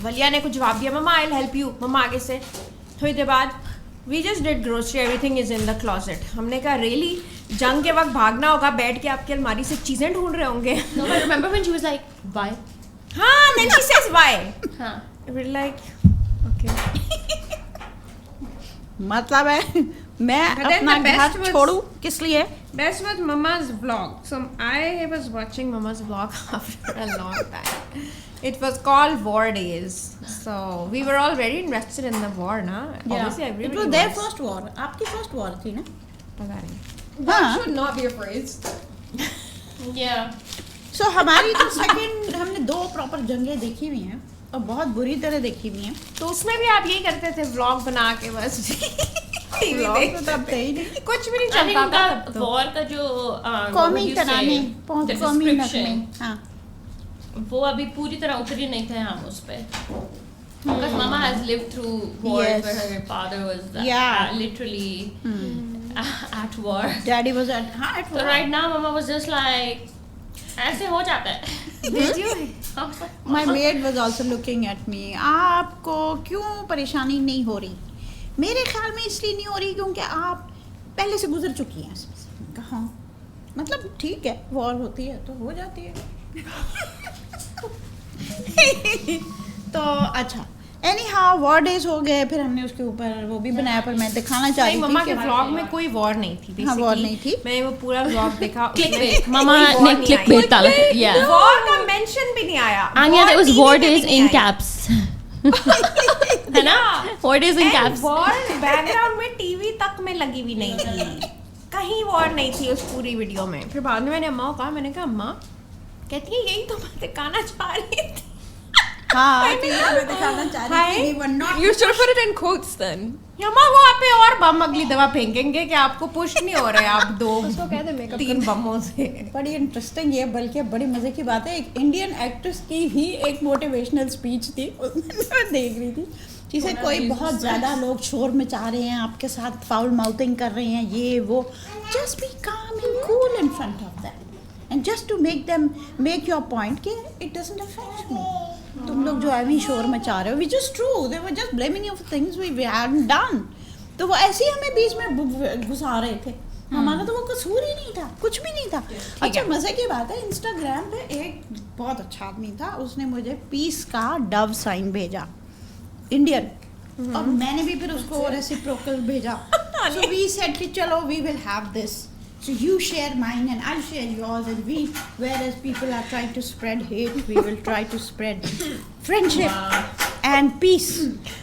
वलिया ने कुछ जवाब दिया, मम्मा आई विल हेल्प यू. मम्मा आगे से थोड़ी देर बाद we just did grocery, everything is in the closet. हमने कहा रियली, जंग के वक्त भागना होगा, बैठ के आपकी अलमारी से चीज़ें ढूंढ रहे होंगे. no, I remember when she was like why. हाँ, then she says why. हाँ We're like okay. मतलब है मैं But then अपना the best घर was- छोड़ू किस लिए. Best was Mama's vlog. So I was watching Mama's vlog after a long time. It was called War Days. So we were all very invested in the war, na? Obviously, It everybody was their first war. आपकी first war थी ना. पता नहीं. One हाँ. should not be afraid. yeah. So हमारी तो second, हमने 2 proper जंगें देखी हुई हैं और बहुत बुरी तरह देखी हुई हैं. तो उसमें भी आप यही करते थे, vlog बना के बस टीवी Vlog देख. तो तब थे ही नहीं. कुछ भी नहीं I think चलता था उनका तब तो. वॉर का जो कौमी what would you तराने, say, the कौमी description, नगमे. हाँ. वो अभी पूरी तरह उतरी नहीं थे हम उस पे. Because Mama has lived through wars Yes. where her father was Yeah. literally at war. Daddy was at हाँ at So war. right now Mama was just like ऐसे हो जाता है. Did you? My maid was also looking at me. आपको क्यों परेशानी नहीं हो रही? मेरे ख्याल में इसलिए नहीं हो रही क्योंकि आप पहले से गुजर चुकी हैं इसमें से. मैंने कहा हाँ, मतलब ठीक है, वॉर होती है तो हो जाती है. तो अच्छा, एनी हाउ वॉर डेज हो गए, फिर हमने उसके ऊपर वो भी बनाया, पर मैं दिखाना चाह नहीं, रही मम्मा थी के कि व्लॉग में कोई वॉर नहीं थी. हाँ, war basically. नहीं थी. मैंने वो पूरा व्लॉग देखा. Clickbait. Mama ने clickbait डाला. Yeah. वॉर का मेंशन भी नहीं आया. Anya, there was TV war पे भी days नहीं in आई. caps. है ना? War days in caps. War background में टीवी तक में लगी हुई नहीं थी. कहीं वॉर नहीं थी उस पूरी वीडियो में. फिर बाद में मैंने अम्मा को कहा, मैंने कहा अम्मा, कहती है यही तो मैं दिखाना चाह रही थी. हाँ, तो ये मैं दिखाना चाह रही थी. We were not You should put it in quotes then. अम्मा वो आप पे और बम अगली दवा फेंकेंगे कि आपको पुश नहीं हो रहे आप 2-3 बमों से. बड़ी इंटरेस्टिंग ये, बल्कि बड़ी मज़े की बात है, एक इंडियन एक्ट्रेस की ही एक मोटिवेशनल स्पीच थी, उसमें मैं देख रही थी. जिसे कोई बहुत ज़्यादा लोग शोर मचा रहे हैं, आपके साथ फाउल माउथिंग कर रहे हैं, ये वो, just be calm and cool in front of that and just to make your point कि इट डजंट अफेक्ट मी. तुम लोग जो है भी शोर मचा रहे हो, which is true, they were just blaming you for things we hadn't done. तो वो ऐसे ही हमें बीच में घुसा रहे थे. हमारा तो वो कसूर ही नहीं था, कुछ भी नहीं था. अच्छा, मज़े की बात है, इंस्टाग्राम पे एक बहुत अच्छा आदमी था, उसने मुझे पीस का डव साइन भेजा, इंडियन, और मैंने भी फिर उसको रेसिप्रोकल भेजा. सो वी सेड कि चलो we will have this. So you share mine and I'll share yours, and we, whereas people are trying to spread hate, we will try to spread friendship and peace.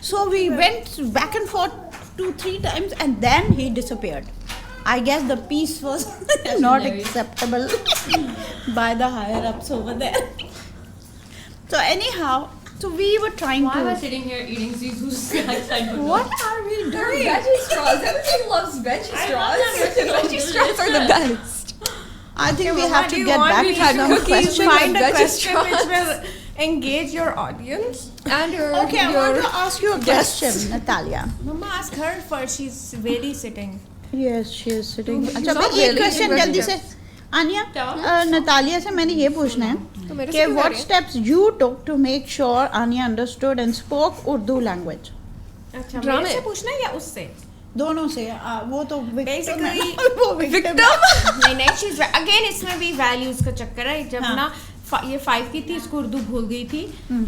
So we went back and forth 2-3 times and then he disappeared. I guess the peace was not acceptable by the higher ups over there. So anyhow, So we were trying Why am I to. sitting here eating Zizou's snacks? I don't know. What are we doing? Veggie straws. Everybody loves veggie I love them. Veggie straws are the best. I think we Mama, have do to you get want back me to some cookies? questions. Find a Veggie question straws. which will engage your audience. And your Okay, I want to ask you a question, Natalia. Mama, ask her first. She's really sitting. Yes, she is sitting. अच्छा not मैं एक really, question but जल्दी से आनिया Natalia से मैंने ये पूछना है तो मेरे से कि क्यों what कर रही है? steps you took to make sure Anya understood and spoke Urdu language? अच्छा Drama मेरे से है। पूछना है या उससे? दोनों से वो तो victim है Basically, ना, वो victim है। नहीं नहीं चीज अगेन इसमें भी वैल्यूज का चक्कर है जब हाँ। ना ये 5 की थी इसको उर्दू भूल गई थी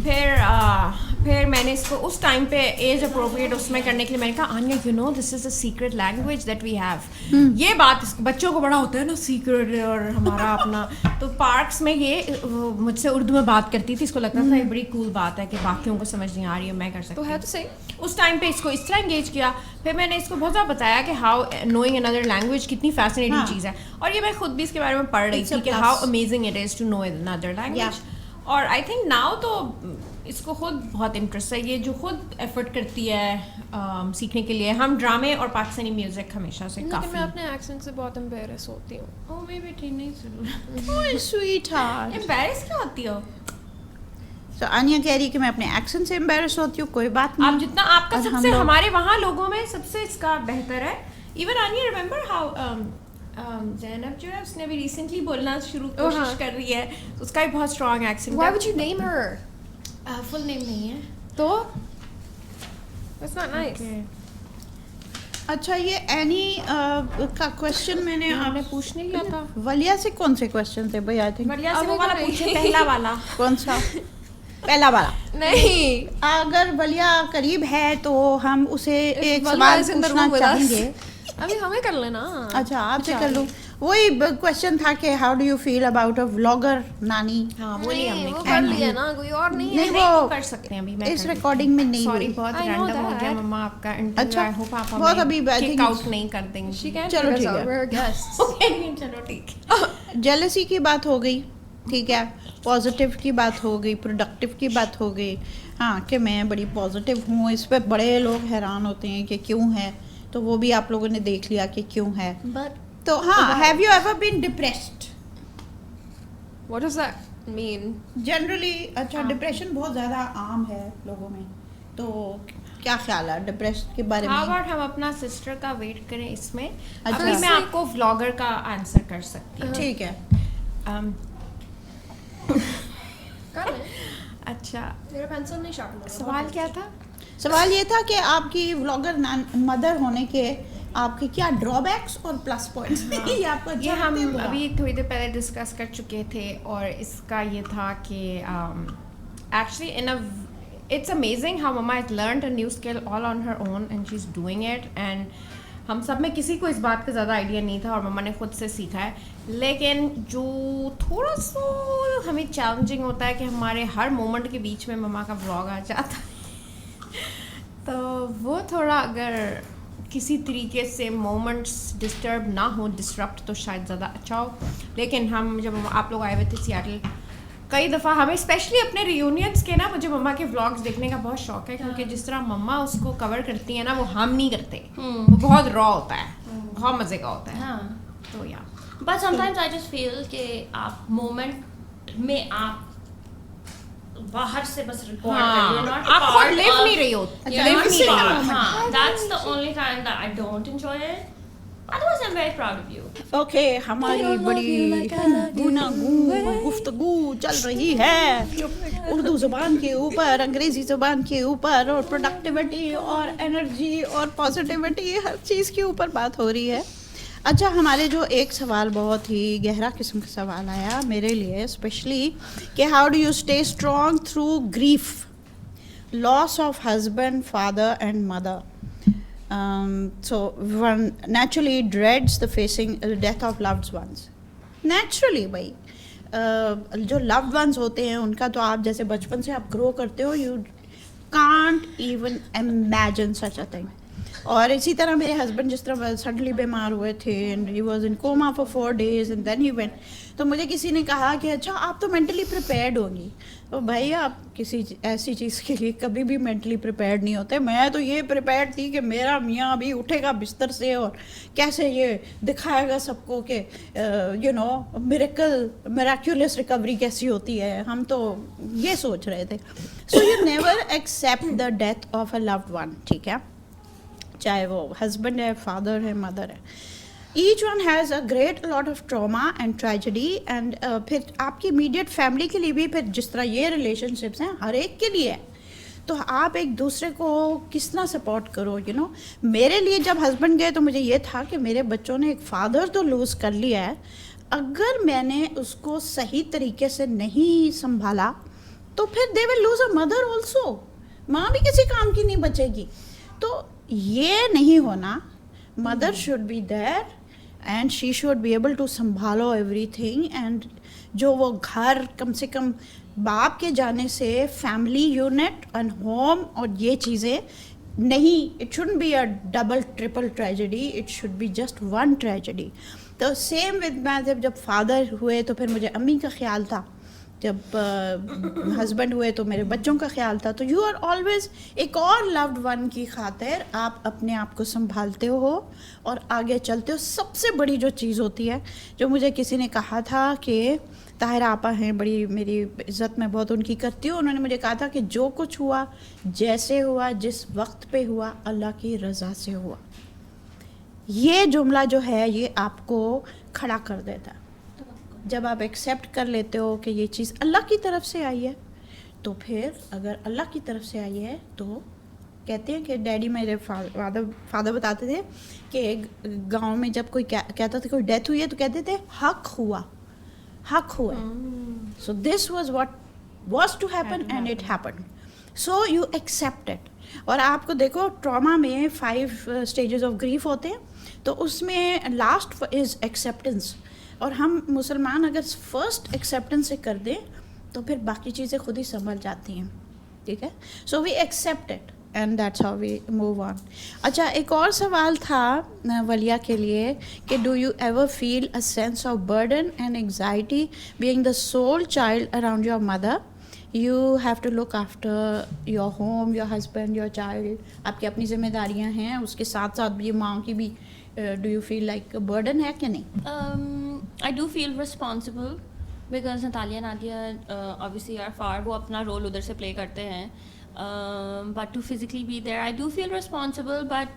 फिर मैंने इसको उस टाइम पे एज अप्रोप्रिएट उसमें करने के लिए मैंने कहा Anya you know this is a secret language that we have ये बात बच्चों को बड़ा होता है ना सीक्रेट और हमारा अपना तो पार्क्स में ये मुझसे उर्दू में बात करती थी इसको लगता था ये बड़ी कूल बात है कि बाकियों को समझ नहीं आ रही है मैं कर सकती तो हूँ है तो सही. उस टाइम पे इसको इस तरह एंगेज किया फिर मैंने इसको बहुत ज़्यादा बताया कि हाउ नोइंग अनदर लैंग्वेज कितनी फैसिनेटिंग हाँ. चीज़ है और ये मैं खुद भी इसके बारे में पढ़ रही It's a थी कि plus. How amazing it is to know another language और आई थिंक नाउ तो इसको खुद बहुत इंटरेस्ट है ये जो खुद एफर्ट करती है सीखने के लिए हम ड्रामे और पाकिस्तानी म्यूजिक हमेशा से लेकिन काफ़ी मैं अपने एक्सेंट से बहुत एम्बेरस होती हूँ. ओ मेरी बेटी नहीं जरूर Oh, sweetheart. एम्बेरस क्यों होती हो So आनिया कह रही है कि मैं अपने एक्सेंट से एम्बेरस होती हूँ कोई बात नहीं आप जितना आपका और हम सबसे लोग- हमारे वहाँ लोगों में सबसे इसका बेहतर है इवन आनिया रिमेम्बर हाउ जैनब जो है उसने भी रिसेंटली बोलना शुरू कोशिश हाँ. कर रही है उसका भी बहुत strong accent Why would you name her? Full name नहीं है तो? That's not nice. अच्छा ये एनी का क्वेश्चन मैंने आपने आप पूछने लिया था वलिया से कौन से क्वेश्चन थे भाई आई थिंक बढ़िया से अभी वो वाला तो नहीं। पूछे पहला वाला कौन सा पहला वाला नहीं. अगर वलिया करीब है तो हम उसे एक Walia सवाल is in the पूछना room with us. चाहेंगे अभी हमें कर लेना. अच्छा आपसे कर लूँ वही क्वेश्चन था कि how do you feel about a vlogger नानी हाँ बोलिए नहीं, हमने वो किया। कर लिया ना कोई और नहीं है. नहीं, नहीं, वो वो कर सकते हैं अभी मैं इस रिकॉर्डिंग में नहीं सॉरी हुई बहुत I know रैंडम हो गया that. मम्मा आपका इंटरव्यू अच्छा, आई होप आप बहुत अभी I kick think out it's- नहीं कर देंगे She can't चलो kick us ठीक out. है। We're guests. Okay, चलो ठीक है जेलसी की बात हो गई ठीक है पॉजिटिव की बात हो गई प्रोडक्टिव की बात हो गई हाँ कि मैं बड़ी पॉजिटिव हूँ इस पे बड़े लोग हैरान होते हैं कि क्यों है तो वो भी आप लोगों ने देख लिया कि क्यों है But तो हाँ have you ever been depressed what does that mean? Generally अच्छा हाँ। डिप्रेशन बहुत ज़्यादा आम है लोगों में तो क्या ख्याल है डिप्रेशन के बारे हाउ में अबाउट हम अपना सिस्टर का वेट करें इसमें अच्छा। अभी मैं आपको व्लॉगर का आंसर कर सकती हूँ ठीक है Um, कर ले. अच्छा मेरा पेंसिल नहीं शार्पन होगा. सवाल क्या था सवाल ये था कि आपकी व्लॉगर मदर होने के आपके क्या ड्रॉबैक्स और प्लस पॉइंट्स ये आपको ये अच्छा हम लगता है बहुत? अभी थोड़ी देर पहले डिस्कस कर चुके थे और इसका ये था कि actually in a it's amazing how mama has learned a new skill all on her own and she's doing it and हम सब में किसी को इस बात का ज़्यादा आइडिया नहीं था और मम्मा ने खुद से सीखा है लेकिन जो थोड़ा सा हमें चैलेंजिंग होता है कि हमारे हर मोमेंट के बीच में मम्मा का व्लॉग आ जाता है तो वो थोड़ा अगर किसी तरीके से मोमेंट्स डिस्टर्ब ना हो डिस्टरप्ट तो शायद ज़्यादा अच्छा हो लेकिन हम जब आप लोग आए हुए थे सियाटल कई दफ़ा हमें स्पेशली अपने रियूनियंस के ना मुझे मम्मा के व्लॉग्स देखने का बहुत शौक है क्योंकि जिस तरह मम्मा उसको कवर करती है ना वो हम नहीं करते वो बहुत रॉ होता है बहुत मज़े का होता है हाँ तो या but sometimes I just feel कि आप मोमेंट में आप बाहर से बस रिकॉर्ड हाँ, कर रहे हो not आप खुद part लिव of- नहीं रही हो You're लिव not नहीं रही part. हो हाँ, that's the only time that I don't enjoy it. Otherwise, I'm very proud of you. Okay हमारी बड़ी गुफ्तगू चल रही है उर्दू ज़ुबान के ऊपर अंग्रेज़ी ज़ुबान के ऊपर और प्रोडक्टिविटी और एनर्जी और पॉजिटिविटी हर चीज़ के ऊपर बात हो रही है अच्छा हमारे जो एक सवाल बहुत ही गहरा किस्म का सवाल आया मेरे लिए स्पेशली कि how do you stay strong through grief loss of husband father and mother so one naturally dreads the facing death of loved ones naturally भाई जो loved ones होते हैं उनका तो आप जैसे बचपन से आप ग्रो करते हो you can't even imagine such a thing और इसी तरह मेरे हस्बैंड जिस तरह सडनली बीमार हुए थे and he was in coma for 4 days and then he went, तो मुझे किसी ने कहा कि अच्छा आप तो मेंटली प्रिपेयर्ड होंगी। तो भाई आप किसी ऐसी चीज़ के लिए कभी भी मेंटली प्रिपेयर्ड नहीं होते। मैं तो ये प्रिपेयर्ड थी कि मेरा मियाँ अभी उठेगा बिस्तर से और कैसे ये दिखाएगा सबको कि यू नो मिरेक्युलस रिकवरी कैसी होती है। हम तो ये सोच रहे थे। So you never accept the death of a loved one, ठीक है, चाहे वो हस्बैंड है, फादर है, मदर है। Each one has a great lot of trauma and tragedy and फिर आपकी इमीडिएट फैमिली के लिए भी, फिर जिस तरह ये रिलेशनशिप्स हैं हर एक के लिए है, तो आप एक दूसरे को किस तरह सपोर्ट करो, यू नो। मेरे लिए जब हस्बैंड गए तो मुझे ये था कि मेरे बच्चों ने एक फ़ादर तो लूज़ कर लिया है, अगर मैंने उसको सही तरीके से नहीं संभाला तो फिर they will lose a mother also. माँ भी किसी काम की नहीं बचेगी। तो ये नहीं होना। Mother should be there and she should be able to संभालो एवरीथिंग। एंड जो वो घर कम से कम बाप के जाने से फैमिली यूनिट एंड होम और ये चीज़ें नहीं, it shouldn't be a double triple tragedy, it should be just one tragedy. तो सेम विद मैं जब फादर हुए तो फिर मुझे अम्मी का ख्याल था, जब हस्बैंड हुए तो मेरे बच्चों का ख्याल था। तो यू आर ऑलवेज एक और लव्ड वन की खातिर आप अपने आप को संभालते हो और आगे चलते हो। सबसे बड़ी जो चीज़ होती है, जो मुझे किसी ने कहा था कि ताहिरा आपा हैं, बड़ी मेरी इज़्ज़त मैं बहुत उनकी करती हूँ, उन्होंने मुझे कहा था कि जो कुछ हुआ, जैसे हुआ, जिस वक्त पे हुआ, अल्लाह की रज़ा से हुआ। ये जुमला जो है ये आपको खड़ा कर देता है। जब आप एक्सेप्ट कर लेते हो कि ये चीज़ अल्लाह की तरफ से आई है, तो फिर अगर अल्लाह की तरफ से आई है तो कहते हैं कि डैडी मेरे फादर बताते थे कि गांव में जब कोई कहता था कोई डेथ हुई है तो कहते थे हक हुआ, हक हुआ। So this was what was to happen and it happened. So you accept it. और आपको देखो ट्रॉमा में 5 stages ऑफ ग्रीफ होते हैं, तो उसमें लास्ट इज़ एक्सेप्टेंस। और हम मुसलमान अगर फर्स्ट एक्सेप्टेंस से कर दें तो फिर बाकी चीज़ें खुद ही संभल जाती हैं, ठीक है। So we accept it and that's how we move on. अच्छा, एक और सवाल था वलिया के लिए कि do you ever feel a sense of burden and anxiety being the sole child around your mother? You have to look after your home, your husband, your child. आपकी अपनी जिम्मेदारियाँ हैं, उसके साथ साथ ये माँ की भी। Do you feel like burden है कि नहीं? I do feel responsible because Natalia and Nadia obviously are far, वो अपना रोल उधर से प्ले करते हैं, but to physically be there I do feel responsible, but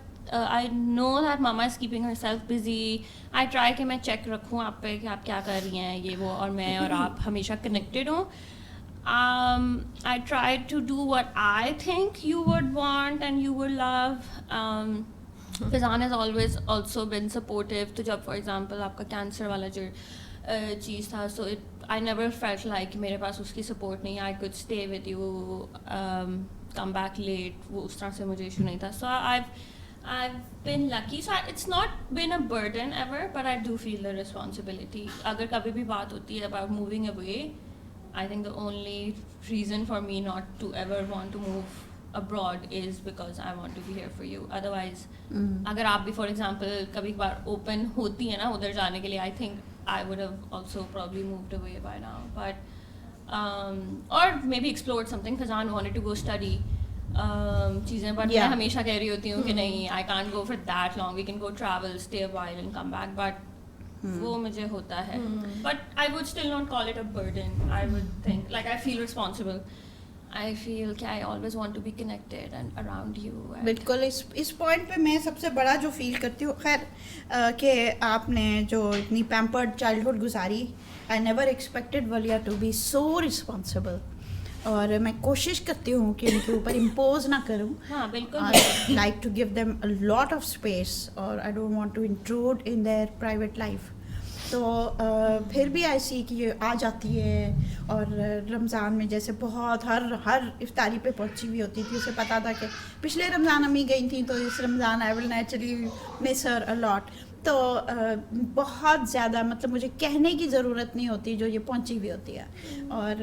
I know that mama is keeping herself busy. I try कि मैं check रखूँ आप पे कि आप क्या कर रही हैं, ये वो, और मैं और आप हमेशा connected हों. I try to do what I think you would want and you would love. Fizan has always also been supportive. तो जब for example आपका कैंसर वाला जो चीज़ था, so I never felt like मेरे पास उसकी support नहीं, I could stay with you, come back late, वो उस तरह से मुझे issue नहीं था. So I've been lucky. So it's not been a burden ever, but I do feel the responsibility. अगर कभी भी बात होती है about moving away, I think the only reason for me not to ever want to move abroad is because I want to be here for you. Otherwise, अगर आप भी for example कभी बार open होती है ना उधर जाने के लिए, I think I would have also probably moved away by now. But or maybe explored something. Fizan wanted to go study चीज़ें, but मैं हमेशा कह रही होती हूँ कि नहीं, I can't go for that long. We can go travel, stay a while and come back. But वो मुझे होता है. But I would still not call it a burden. I would think like I feel responsible. I feel कि I always want to be connected and around you. बिल्कुल इस point पे मैं सबसे बड़ा जो फील करती हूँ, खैर कि आपने जो इतनी पैम्पर्ड चाइल्डहुड गुजारी, I never expected Walia to be so responsible, और मैं कोशिश करती हूँ कि उनके ऊपर इम्पोज ना करूँ. हाँ बिल्कुल. I like to give them a lot of space और I don't want to intrude in their private life. तो फिर भी ऐसी कि ये आ जाती है, और रमज़ान में जैसे बहुत हर इफ्तारी पे पहुंची हुई होती थी. उसे पता था कि पिछले रमज़ान अम्मी गई थी, तो इस Ramzan I will naturally miss her a lot. तो बहुत ज़्यादा मतलब मुझे कहने की ज़रूरत नहीं होती जो ये पहुंची भी होती है और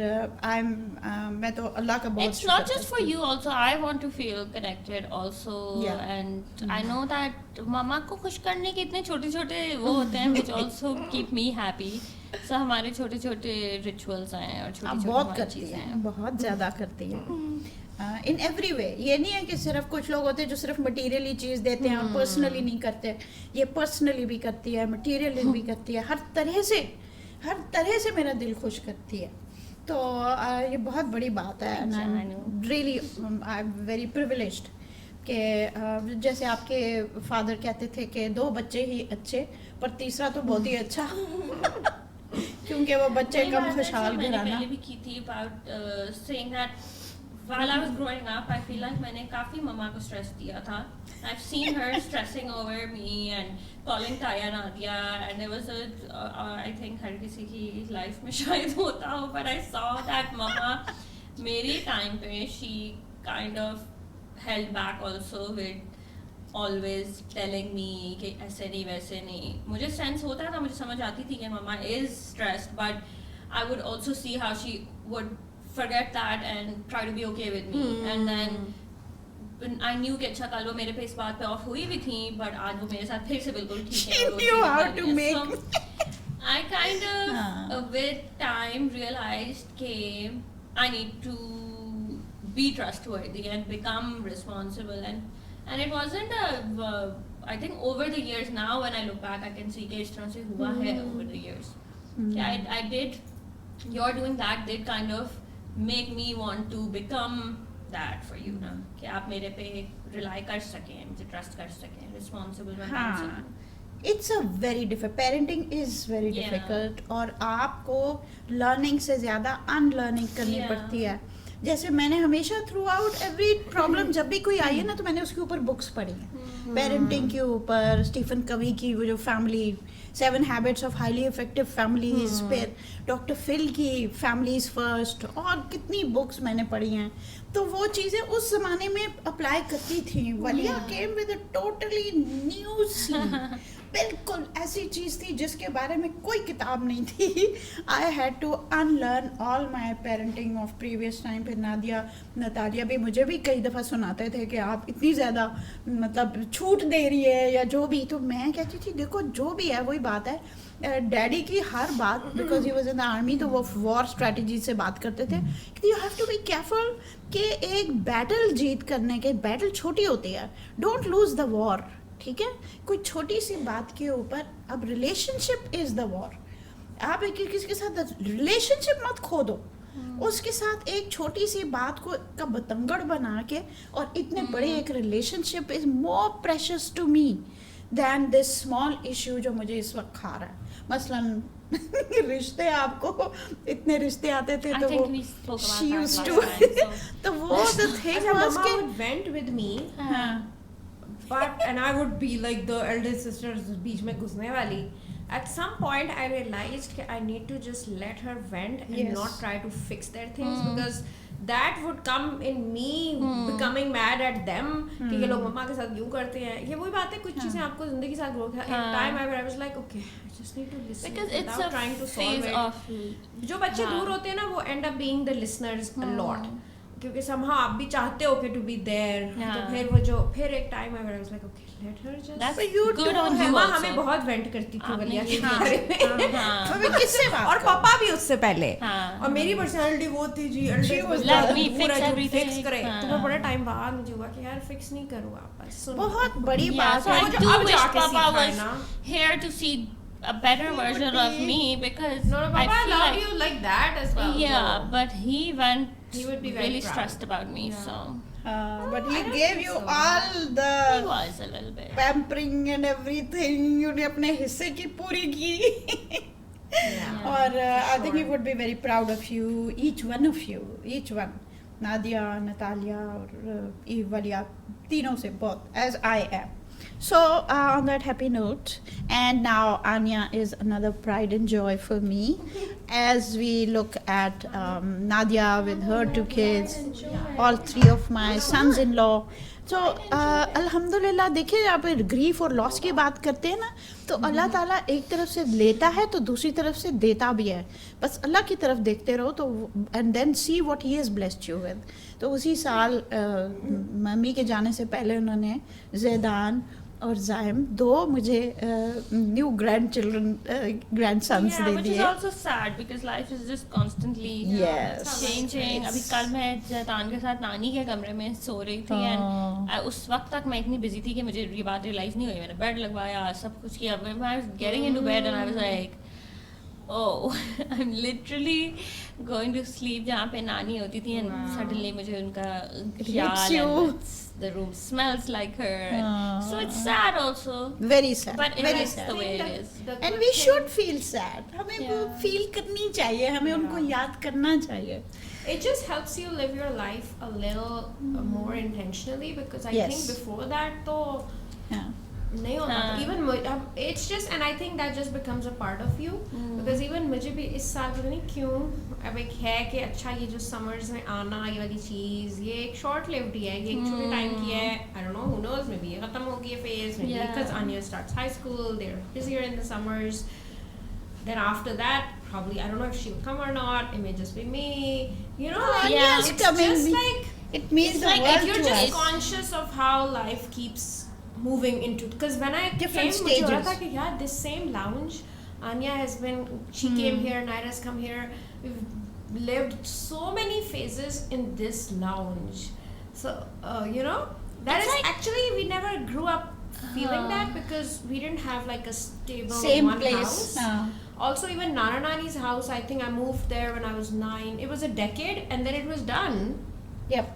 मैं तो अल्लाह का बहुत It's not just for you also. I want to feel connected also. Yeah. And I know that mama को खुश करने के इतने छोटे छोटे वो होते हैं which also keep me happy. So हमारे छोटे छोटे rituals हैं और छोटी आप छोटी बहुत हमारी करती चीज़ें हैं हैं. बहुत ज़्यादा करती हैं इन एवरी वे. ये नहीं है कि सिर्फ कुछ लोग होते हैं जो सिर्फ मटेरियली चीज़ देते हैं और पर्सनली नहीं करते. ये पर्सनली भी करती है, मटेरियली भी करती है, हर तरह से मेरा दिल खुश करती है. तो ये बहुत बड़ी बात है. I know. Really I am very privileged कि जैसे आपके फादर कहते थे कि 2 बच्चे ही अच्छे पर तीसरा तो बहुत ही अच्छा क्योंकि वो बच्चे वही कम बात है जो खुशहाल मैंने घराना. पहले भी की थी about saying that while I was growing up, I feel like मैंने काफ़ी मम्मा को stress दिया था. I've seen her stressing over me and calling Taya Nadia, and it was I think हर किसी की life में शायद होता हो, but I saw that मम्मा मेरे time पे she kind of held back also with always telling me कि ऐसे नहीं वैसे नहीं. मुझे sense होता था, मुझे समझ आती थी कि मम्मा is stressed, but I would also see how she would forget that and try to be okay with me. And then I knew कि अच्छा कल वो मेरे पे इस बात पे ऑफ हुई भी थी, but आज वो मेरे साथ फिर से बिल्कुल ठीक है. She और वो knew चीज़ how कर to रही है. make So, I kind of with time realized कि I need to be trustworthy and become responsible, and it wasn't I think over the years now when I look back I can see कि इस तरह से हुआ है over the years. I did, you're doing that did kind of make me want to become that for you ना कि आप मेरे पे rely कर सकें, मुझे trust कर सकें, responsible मैं बन सकूं. It's a very difficult. Parenting is very Yeah. Difficult और आपको लर्निंग से ज़्यादा अनलर्निंग करनी Yeah. पड़ती है. जैसे मैंने हमेशा थ्रू आउट एवरी प्रॉब्लम जब भी कोई आई है ना तो मैंने उसके ऊपर बुक्स पढ़ी हैं. पेरेंटिंग के ऊपर स्टीफन कवी की वो जो family 7 habits of highly effective families, फिर डॉक्टर फिल की फैमिलीज फर्स्ट, और कितनी बुक्स मैंने पढ़ी हैं. तो वो चीज़ें उस ज़माने में अप्लाई करती थी. Walia came with a totally new scene. बिल्कुल ऐसी चीज़ थी जिसके बारे में कोई किताब नहीं थी. I had to unlearn all my parenting of previous time. फिर नादिया नतालिया भी मुझे भी कई दफ़ा सुनाते थे कि आप इतनी ज़्यादा मतलब छूट दे रही है या जो भी. तो मैं कहती थी देखो जो भी है वही बात है. डैडी की हर बात, because he was in the army, तो वो वॉर स्ट्रेटजी से बात करते थे कि you have to be careful कि एक बैटल जीत करने के, बैटल छोटी होती है, डोंट लूज द वॉर. ठीक है, कोई छोटी सी बात के ऊपर, अब रिलेशनशिप इज द वॉर. आप एक किसी के साथ रिलेशनशिप मत खो दो. उसके साथ एक छोटी सी बात को का बतंगड़ बना के, और इतने बड़े एक relationship is more precious to me than this small issue जो मुझे इस वक्त खा रहा है. मसलन रिश्ते, आपको इतने रिश्ते आते थे I तो think वो we spoke about she that used last to time, so. तो वो the thing अच्छा, was mama कि would vent with me, हाँ but and I would be like the elder sisters बीच में घुसने वाली. At some point, I realized that I need to just let her vent and Yes. not try to fix their things, because that would come in me becoming mad at them कि ये लोग मम्मा के साथ यूं करते हैं. ये वही बात है, कुछ चीजें आपको जिंदगी के साथ ग्रो कर. In time, I was like, okay, I just need to listen Because it's without a trying to solve phase it. of जो बच्चे हाँ. दूर होते हैं ना, वो end up being the listeners a lot. क्योंकि somehow आप भी चाहते हो कि to be there. Yeah. तो फिर वो जो फिर एक time आया I was like, okay, let her just. That's But you good don't on you mamma also. हमें बहुत वेंट करती थी आपने वलिया के ये बारे में. हाँ. अभी किससे बात और करूं? पापा भी उससे पहले. हाँ. और मेरी पर्सनालिटी वो थी जी, She was let me fix everything. Fix करे. हाँ. तो मैं बड़े टाइम बाद मुझे हुआ कि यार फिक्स नहीं करूँ वापस. बहुत बड़ी Yeah, बात so है. I जो do अब wish जाके Papa सीखा है was ना. here to see a better version of me, because No, I Papa feel love like, you like that as well. yeah, so. but he went He would be very really proud. stressed about me, Yeah. so but he I don't gave think you so. all he the was a little bit. pampering and everything. उन्हें अपने हिस्से की पूरी की. Yeah. और I think he sure. would be very proud of you, each one of you, each one. Nadia, Natalia और वलिया, तीनों से बहुत, as I am. So on that happy note, and now Anya is another pride and joy for me. as we look at Nadia with her 2 kids, all 3 of my sons-in-law. तो अल्हम्दुलिल्लाह देखिए, आप grief और loss की बात करते हैं ना, तो अल्लाह ताला एक तरफ से लेता है तो दूसरी तरफ से देता भी है. बस अल्लाह की तरफ देखते रहो तो and then see what he has blessed you with. तो उसी साल मम्मी के जाने से पहले उन्होंने जैदान और जाइम 2 मुझे न्यू ग्रैंड सन्स दे which is दिए. also sad because life is just constantly Yes. changing. अभी कल मैं जैतान के साथ नानी के कमरे में सो रही थी एंड उस वक्त तक मैं इतनी बिजी थी कि मुझे ये बात रियलाइज नहीं हुई. मैंने बेड लगवाया, सब कुछ किया, I was getting into bed and I was like oh I'm literally going to sleep जहाँ पे नानी होती थी and suddenly मुझे उनका ख्याल you. and the room smells like her. So it's sad also, Very sad. but very it's sad. the way it is. And we should feel sad. हमें वो feel करनी चाहिए, हमें उनको याद करना चाहिए. It just helps you live your life a little more intentionally because I Yes. think before that तो Yeah. नहीं होता था. Even it's just and I think that just becomes a part of you because even मुझे भी इस साल पता नहीं क्यों अब एक है कि अच्छा ये जो summers में आना ये वाली चीज़ ये एक short lived ही है, ये एक छोटे टाइम की है. I don't know, who knows, maybe ये खत्म होगी ये phase maybe because Anya starts high school, they're busier in the summers. Then after that probably I don't know if she'll come or not, it may just be me, you know, like Anya's it's coming. just like It means it's the like world if you're to just us. conscious of how life keeps moving into because when I Different came मुझे हो रहा stages. था कि यार this same lounge Anya has been she came here, Naira's come here, we've lived so many phases in this lounge, so you know that It's is like- actually we never grew up feeling that because we didn't have like a stable Same one place. house. Also even Nana Nani's house, I think I moved there when I was 9. It was a decade and then it was done. Yep.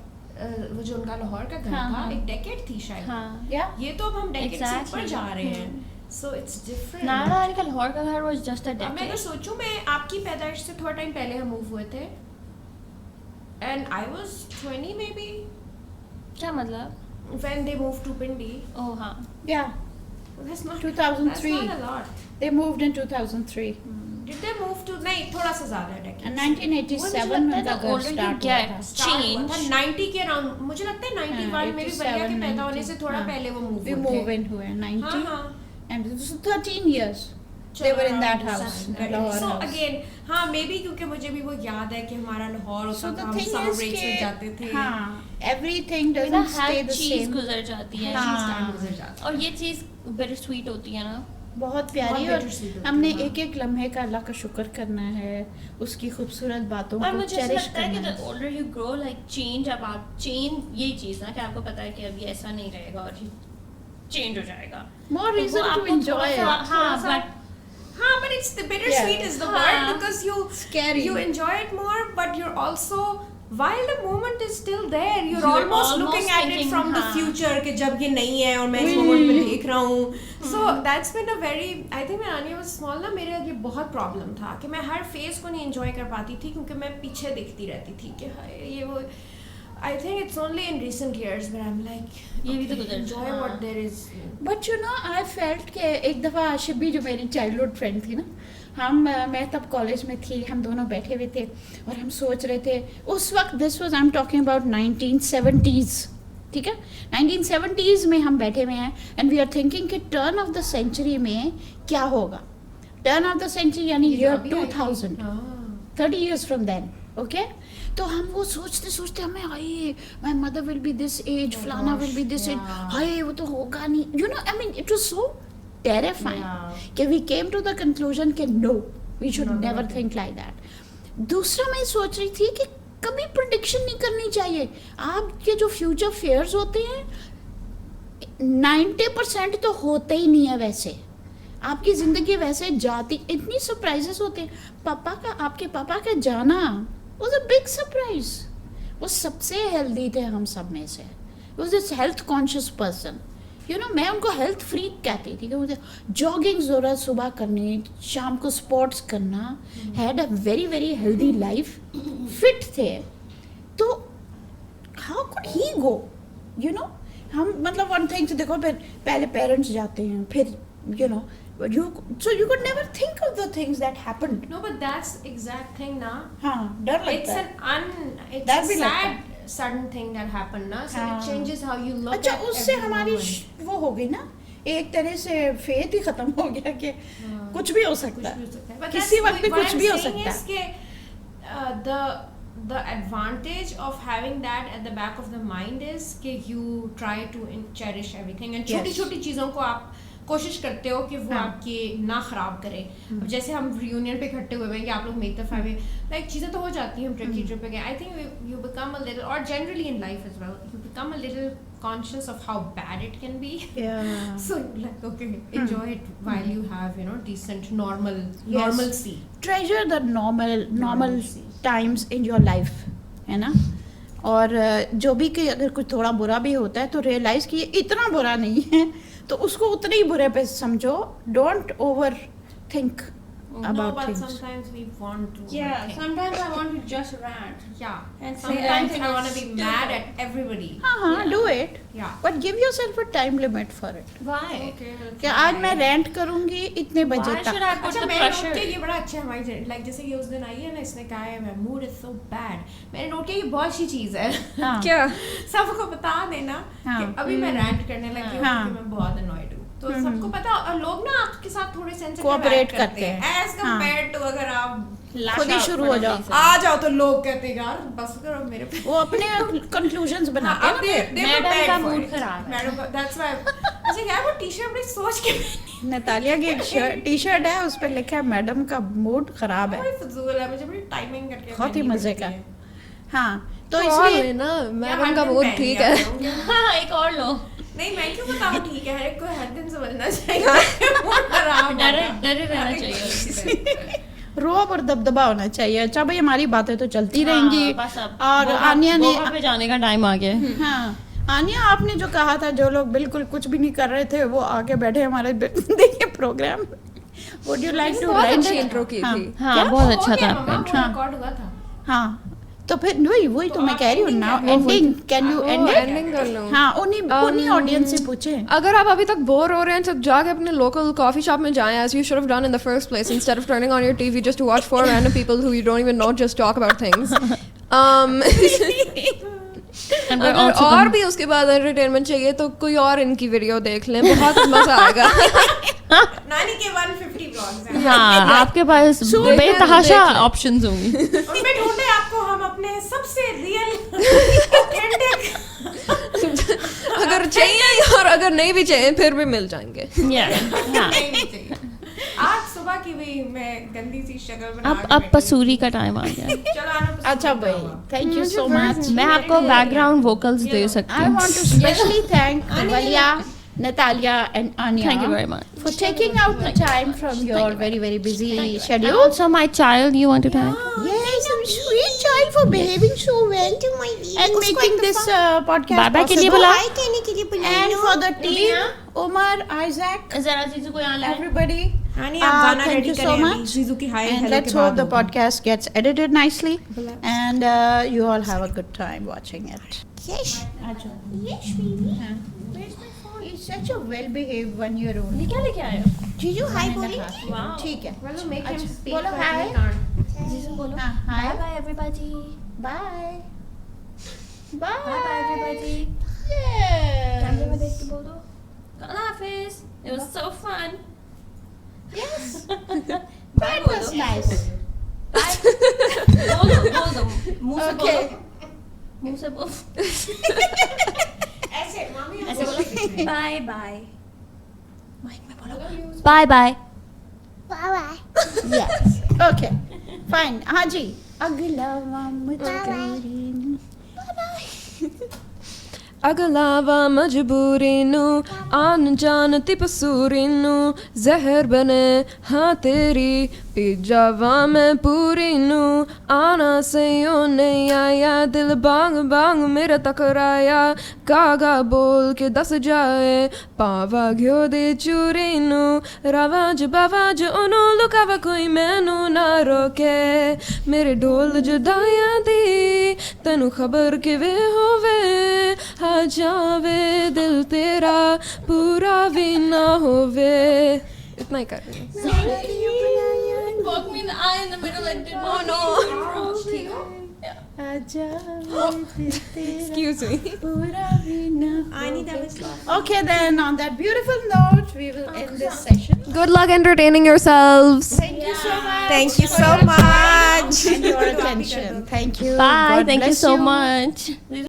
वो जो उनका लाहौर का घर हाँ, था हाँ. एक decade थी शायद. हाँ. Yeah. ये तो अब हम डेकेड से ऊपर Exactly. जा रहे हैं. So it's different. नाना नानी का लाहौर का घर was just a अब मैं अगर decade. सोचूं मैं आपकी पैदाइश से थोड़ा टाइम पहले हम मूव हुए थे and I was 20 maybe क्या मतलब? when they moved to Pindi. Oh हाँ. Yeah. That's not 2003. That's not a lot. They moved in 2003. Did they move to नहीं थोड़ा सा ज़्यादा है And decade. 1987 मुझे उनका लगता है घर older you start हुआ get, था. Start हुआ था change. 90 के अराउंड मुझे लगता है 91 मेरी भैया के पैदा होने से थोड़ा हाँ. पहले वो मूव We हुए move थे. in हुए 90 हाँ हाँ. and it was 13 years. They were in that house, Lahore So house. again, हाँ maybe क्योंकि मुझे भी वो याद है कि हमारा लाहौर होता So था, the हम thing summer is breaks में जाते कि थे. हाँ, everything मेरा doesn't stay हर the चीज same. गुजर जाती है. हाँ. चीज़ टाइम गुजर जाता और ये चीज बिटर स्वीट होती है ना. बहुत प्यारी बहुत और bittersweet होती हमने है, हाँ. एक एक लम्हे का अल्लाह का शुक्र करना है, उसकी खूबसूरत बातों और को मुझे ऐसा चेरिश लगता है कि करना the है. older you grow, like change अब आप change यही चीज ना कि आपको पता है कि अब ये ऐसा नहीं रहेगा और चेंज हो जाएगा. More तो वो reason to आपको enjoy थोड़ा it. सा- हाँ, थोड़ा सा- but हाँ, but it's the bittersweet Yeah. is the हाँ. word because Scary. you enjoy it more, but you're also while the moment is still there, you're You're almost almost looking at it thinking, from the हाँ. future कि जब ये नहीं है और मैं इस moment में देख रहा हूँ. So that's been a very I think when Anya was small ना मेरे ये बहुत problem था कि मैं हर phase को नहीं enjoy कर पाती थी क्योंकि मैं पीछे देखती रहती थी कि हाय ये वो. I think it's only in recent years where I'm like ये भी तो okay, गुजर enjoy हाँ. what there is. But you know I felt कि एक दफ़ा शिबी जो मेरी चाइल्डहुड फ्रेंड थी ना, मैं तब कॉलेज में थी, हम दोनों बैठे हुए थे और हम सोच रहे थे उस वक्त, this was I am talking about 1970s, ठीक है, 1970s में हम बैठे हुए हैं एंड वी आर थिंकिंग कि टर्न ऑफ द सेंचुरी में क्या होगा. टर्न ऑफ द सेंचुरी यानी year 2000, 30 years from then, okay? तो हम वो सोचते सोचते हमें हाय my mother will be this age, फलाना विल बी दिस एज, हाय वो तो होगा नहीं, you know, I mean it was so terrifying कि we came to the conclusion कि no, we should never think like that. दूसरा मैं सोच रही थी कि कभी प्रेडिक्शन नहीं करनी चाहिए. आपके जो फ्यूचर फेयर्स होते हैं 90% तो होते ही नहीं है वैसे. आपकी ज़िंदगी वैसे जाती, इतनी सरप्राइजेस होते हैं. आपके पापा का जाना was a big surprise. वो सबसे हेल्दी थे हम सब में से. was this health conscious person. You know, मैं उनको हेल्थ फ्रीक कहती थी कि मुझे जॉगिंग ज़रूरत सुबह करनी, शाम को स्पोर्ट्स करना, had a very very healthy life, fit थे. तो how could he go, you know, हम मतलब वन थिंग्स देखो, फिर पहले पेरेंट्स जाते हैं, फिर you know so you could never think of the things that happened. No, but that's exact thing ना. हाँ, डर It's लगता है. it's डर a भी लगता है. sad sudden thing that happened ना. So हाँ. it changes how you look अच्छा, at उससे every हमारी moment. वो हो गई ना, एक तरह से फेथ ही खत्म हो गया कि कुछ भी हो सकता कुछ भी हो सकता है. है, But किसी that's वक्त भी what कुछ I'm भी हो saying सकता is है. कि the advantage of having that at the back of the mind is कि you try to cherish everything and छोटी छोटी चीज़ों को आप कोशिश करते हो कि वो हाँ. आपके ना खराब करे. अब जैसे हम रियूनियन पे इकट्ठे हुए हैं कि आप लोग मेक द फैमिली, लाइक चीज़ें तो हो जाती हैं. हम ट्रिप की ट्रिप पे गए. I think you become a little, और generally in life as well, you become a little conscious of how bad it can be. Yeah. So like, okay, enjoy it while you have, you know, decent normalcy. Treasure the normal times in your life, है ना. और जो भी कि अगर कुछ थोड़ा बुरा भी होता है तो रियलाइज कि ये इतना बुरा नहीं है, तो उसको उतने ही बुरे पे समझो. Don't over think No, about but things. sometimes we want to. Yeah, think. sometimes I want to just rant. Yeah. And Sometimes say I want to anything. be mad at everybody. हाँ, do it. Yeah. But give yourself a time limit for it. Why? Okay. कि आज मैं rent करूंगी इतने बजे Why should तक. I put अच्छा the मैंने नोट pressure? किया, ये बड़ा अच्छा है हमारी, लाइक जैसे कि उस दिन आई है ना, इसने कहा है my mood is so bad. मैंने नोट किया ये बहुत अच्छी चीज़ है. हाँ. क्या? सबको बता देना हाँ. कि अभी मैं रैंट करने लगी हूँ हाँ. क्योंकि मैं बहुत annoyed हूँ. तो सबको पता, और लोग ना आपके साथ थोड़े सेंसिटिव Cooperate करते हैं. एज कम्पेयर टू अगर आप खुद ही शुरू हो जाओ. आ जाओ तो लोग कहते हैं यार बस करो मेरे पे. वो अपने कंक्लूजन्स बनाते हैं ना फिर. मैडम का mood खराब है. Madam that's why. अच्छा यार वो टी-शर्ट बड़ी सोच के नतालिया की एक टी शर्ट है, उस पर लिखा है मैडम का मूड खराब है. बड़ी फजूल है, मुझे बड़ी टाइमिंग करके बहुत ही पहननी मजे पड़ती का. है. हाँ, तो और इसलिए लेना, या मैडम हर का दिन मूड पहन ठीक लिया है. करूंगी. हाँ, एक और लो. नहीं मैं क्यों बताऊं ठीक है, हर एक को हर दिन समझना चाहिए. मूड खराब डरे होगा. डरे रहना चाहिए. रोब और दबदबा होना चाहिए. अच्छा भाई, हमारी बातें तो चलती रहेंगी. हाँ, बस अब और आनिया ने, गोवा पे जाने का टाइम आ गया. हाँ, आनिया आपने जो कहा था, जो लोग बिल्कुल कुछ भी नहीं कर रहे थे वो आके बैठे हमारे देखिए programme. Would you like to बहुत राइट अच्छी intro की थी. हाँ, बहुत अच्छा था मम्मा आपका. वो रिकॉर्ड हुआ था. हाँ, तो फिर वही तो मैं कह रही हूँ ना. Ending, can you and it? Ending कर लूं. हाँ, उन्हीं ऑडियंस से पूछे. अगर आप अभी तक बोर हो रहे हैं तो जाके अपने लोकल कॉफी शॉप में जाएं, as you should have done in the first place, instead of turning on your TV just to watch four random people who you don't even know just talk about things. And we're अगर also और भी उसके बाद entertainment चाहिए तो कोई और इनकी वीडियो देख लें, बहुत मजा आएगा. नानी के 150 ब्लॉग्स हैं. हाँ, आपके पास बेतहाशा ऑप्शंस होंगी. उनमें ढूंढे आपको हम अपने सबसे रियल ऑथेंटिक. अगर चाहिए और अगर नहीं भी चाहिए फिर भी मिल जाएंगे. हाँ. नहीं चाहिए. आज सुबह की भी मैं गंदी सी शक्ल बना के अब बैठी पसूरी का टाइम आ गया. चलो आना पसूरी अच्छा भाई, बताओ. Thank you so much. मैं आपको बैकग्राउंड वोकल्स दे सकती I हूँ. want to specially thank Valia, Natalia and Anya Thank you very much. for taking out the time from your very busy And schedule. also my child, you want to thank? Yes, I'm sweet child for behaving so well and making this podcast Bye-bye के लिए possible. बुला. And for the team, Omar, Isaac, जरा जीजू को यहाँ लाए. everybody. नानी आप गाना Thank रेडी you so करें much. जीजू की हाय And हेलो let's के hope बाद the होगा. podcast gets edited nicely and you all have a good time watching it. Yes. Acha. Yes, baby. Where's my phone? He's such a well-behaved 1-year-old. ये क्या लेके आए हो? जीजू हाय 9 and a बोलेंगे. half. Wow. ठीक है. Well, make him अच्छा, speak, बोलो but hi. he can't. जीजू बोलो. हाँ, hi. Bye bye everybody. Bye. Bye. Bye bye everybody. कैमरे में Yes. देख के बोल दो. Allah Hafiz. It was so fun. Yes. Bye That बोल was दो. nice. बोल दो. मुंह से Okay. बोलो. मुंह से बोलो. ऐसे मामी ऐसे बोलो. Bye bye. Bye bye. Bye bye. Yes. Okay. Fine. हाँ जी. अगला मुझे अगलावा मजबूरी नू आन जान ती पसूरी नू जहर बने हाँ तेरी पी जावा मैं पूरी नू आना सही नहीं आया दिल बांग बांग मेरा टकराया कागा बोल के दस जाए पावा घ्यो दे चूरी नू रवाज बवाज ओनू लुकावा कोई मैनू ना रोके मेरे ढोल जुदाया दी तेनू खबर किवे होवे आ जावे दिल तेरा पूरा भी ना होवे. इतना ही कर रही हूँ. Poke me in the eye in the middle and did not no. Excuse me. I need that. Okay, then on that beautiful note, we will end this session. Good luck entertaining yourselves. Thank you so much. Thank you so much. And your attention. Thank you. Bye. God Thank you bless so much.